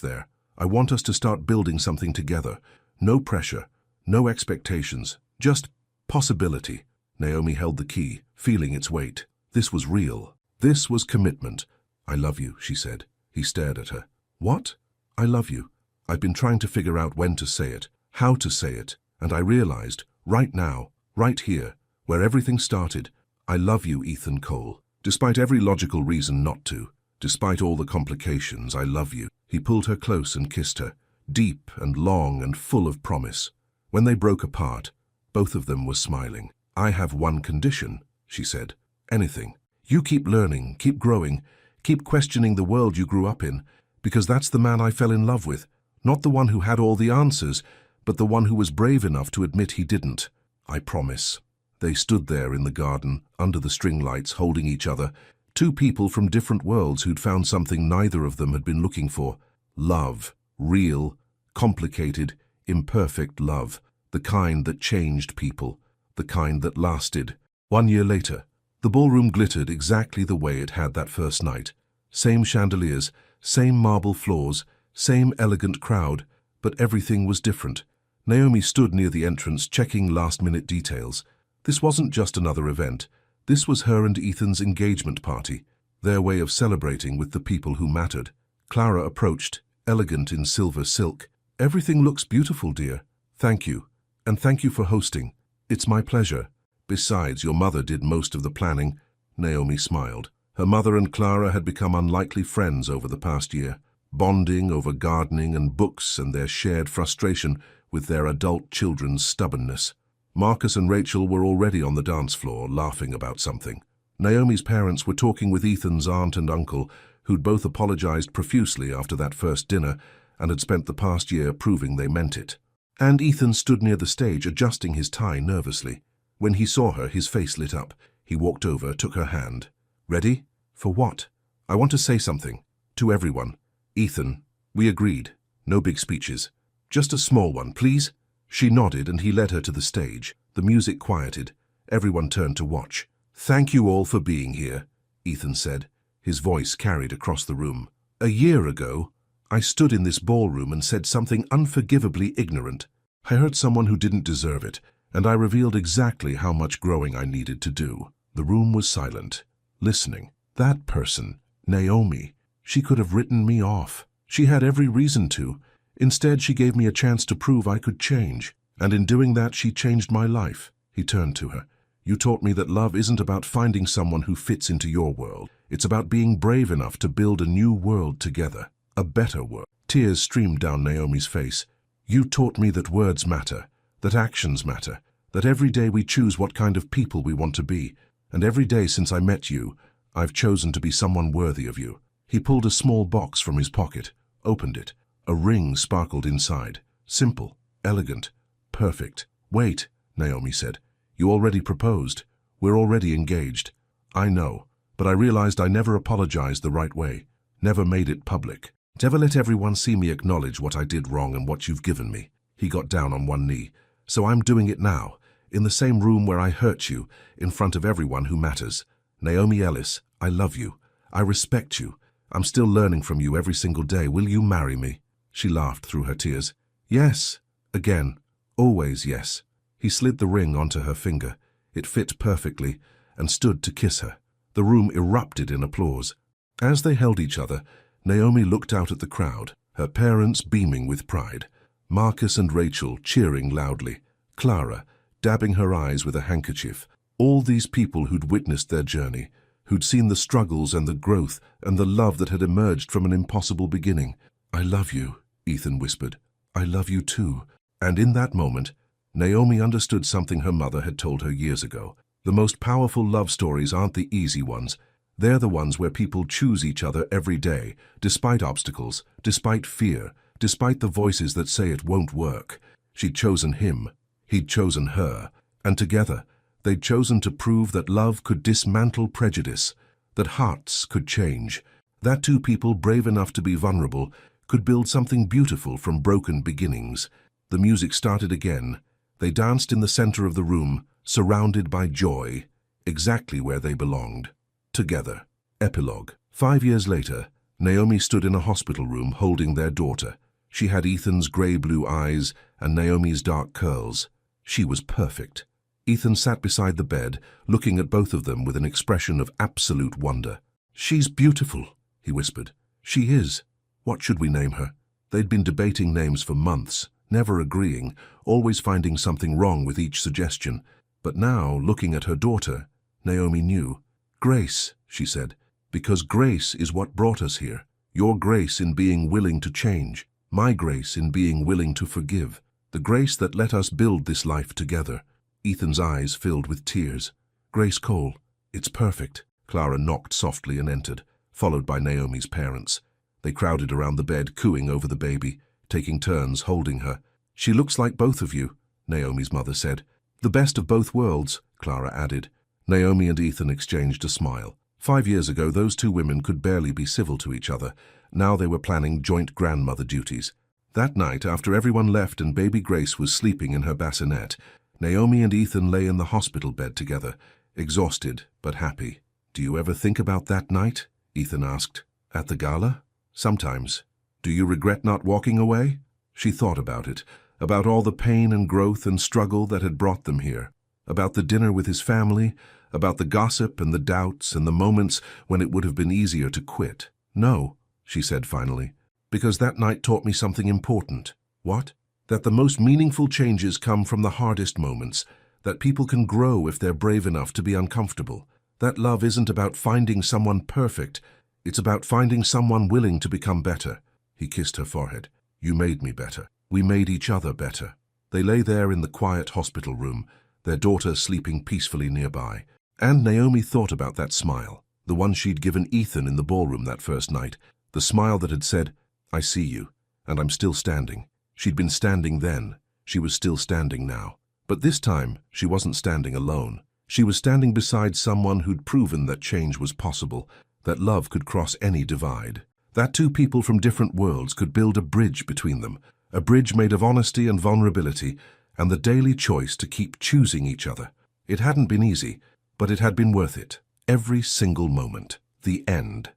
there. I want us to start building something together. No pressure, no expectations, just possibility." Naomi held the key, feeling its weight. This was real. This was commitment. "I love you," she said. He stared at her. "What?" "I love you. I've been trying to figure out when to say it, how to say it, and I realized, right now, right here, where everything started, I love you, Ethan Cole. Despite every logical reason not to, despite all the complications, I love you." He pulled her close and kissed her, deep and long and full of promise. When they broke apart, both of them were smiling. "I have one condition," she said. "Anything. You keep learning, keep growing, keep questioning the world you grew up in, because that's the man I fell in love with. Not the one who had all the answers, but the one who was brave enough to admit he didn't. I promise." They stood there in the garden, under the string lights, holding each other, two people from different worlds who'd found something neither of them had been looking for. Love. Real, complicated, imperfect love. The kind that changed people. The kind that lasted. 1 year later, the ballroom glittered exactly the way it had that first night. Same chandeliers, same marble floors, same elegant crowd, but everything was different. Naomi stood near the entrance, checking last-minute details. This wasn't just another event. This was her and Ethan's engagement party. their way of celebrating with the people who mattered. Clara approached, elegant in silver silk. "Everything looks beautiful, dear. Thank you. And thank you for hosting. It's my pleasure. Besides, your mother did most of the planning." Naomi smiled. Her mother and Clara had become unlikely friends over the past year, bonding over gardening and books and their shared frustration with their adult children's stubbornness. Marcus and Rachel were already on the dance floor, laughing about something. Naomi's parents were talking with Ethan's aunt and uncle, who'd both apologized profusely after that first dinner and had spent the past year proving they meant it. And Ethan stood near the stage, adjusting his tie nervously. When he saw her, his face lit up. He walked over, took her hand. "Ready? For what?" "I want to say something. To everyone." "Ethan, we agreed. No big speeches. Just a small one, please." She nodded and he led her to the stage. The music quieted. Everyone turned to watch. "Thank you all for being here," Ethan said. His voice carried across the room. "A year ago, I stood in this ballroom and said something unforgivably ignorant. I hurt someone who didn't deserve it, and I revealed exactly how much growing I needed to do." The room was silent, listening. That person, Naomi, she could have written me off. She had every reason to. Instead, she gave me a chance to prove I could change. And in doing that, she changed my life. He turned to her. "You taught me that love isn't about finding someone who fits into your world. It's about being brave enough to build a new world together. A better world." Tears streamed down Naomi's face. "You taught me that words matter, that actions matter, that every day we choose what kind of people we want to be. And every day since I met you, I've chosen to be someone worthy of you." He pulled a small box from his pocket, opened it. A ring sparkled inside. Simple, elegant, perfect. "Wait," Naomi said. "You already proposed. We're already engaged." "I know, but I realized I never apologized the right way, never made it public. Never let everyone see me acknowledge what I did wrong and what you've given me." He got down on one knee. "So I'm doing it now, in the same room where I hurt you, in front of everyone who matters. Naomi Ellis, I love you. I respect you. I'm still learning from you every single day. Will you marry me?" She laughed through her tears. "Yes." Again. "Always yes." He slid the ring onto her finger. It fit perfectly, and stood to kiss her. The room erupted in applause. As they held each other, Naomi looked out at the crowd, her parents beaming with pride, Marcus and Rachel cheering loudly, Clara dabbing her eyes with a handkerchief. All these people who'd witnessed their journey, who'd seen the struggles and the growth and the love that had emerged from an impossible beginning. "I love you," Ethan whispered. "I love you too." And in that moment, Naomi understood something her mother had told her years ago. The most powerful love stories aren't the easy ones. They're the ones where people choose each other every day, despite obstacles, despite fear, despite the voices that say it won't work. She'd chosen him, he'd chosen her, and together, they'd chosen to prove that love could dismantle prejudice, that hearts could change, that two people brave enough to be vulnerable could build something beautiful from broken beginnings. The music started again. They danced in the center of the room, surrounded by joy, exactly where they belonged. Together. Epilogue. 5 years later, Naomi stood in a hospital room holding their daughter. She had Ethan's grey-blue eyes and Naomi's dark curls. She was perfect. Ethan sat beside the bed, looking at both of them with an expression of absolute wonder. "She's beautiful," he whispered. "She is. What should we name her?" They'd been debating names for months, never agreeing, always finding something wrong with each suggestion. But now, looking at her daughter, Naomi knew. "Grace," she said, "because grace is what brought us here. Your grace in being willing to change, my grace in being willing to forgive, the grace that let us build this life together." Ethan's eyes filled with tears. "Grace Cole, it's perfect." Clara knocked softly and entered, followed by Naomi's parents. They crowded around the bed, cooing over the baby, taking turns holding her. "She looks like both of you," Naomi's mother said. "The best of both worlds," Clara added. Naomi and Ethan exchanged a smile. 5 years ago, those two women could barely be civil to each other. Now they were planning joint grandmother duties. That night, after everyone left and baby Grace was sleeping in her bassinet, Naomi and Ethan lay in the hospital bed together, exhausted but happy. "Do you ever think about that night?" Ethan asked. "At the gala?" "Sometimes." "Do you regret not walking away?" She thought about it, about all the pain and growth and struggle that had brought them here, about the dinner with his family, about the gossip and the doubts and the moments when it would have been easier to quit. "No," she said finally, "because that night taught me something important." "What?" "That the most meaningful changes come from the hardest moments, that people can grow if they're brave enough to be uncomfortable. That love isn't about finding someone perfect, it's about finding someone willing to become better." He kissed her forehead. "You made me better. We made each other better." They lay there in the quiet hospital room, their daughter sleeping peacefully nearby. And Naomi thought about that smile, the one she'd given Ethan in the ballroom that first night, the smile that had said, "I see you, and I'm still standing." She'd been standing then, she was still standing now. But this time, she wasn't standing alone. She was standing beside someone who'd proven that change was possible, that love could cross any divide. That two people from different worlds could build a bridge between them, a bridge made of honesty and vulnerability, and the daily choice to keep choosing each other. It hadn't been easy, but it had been worth it. Every single moment. The end.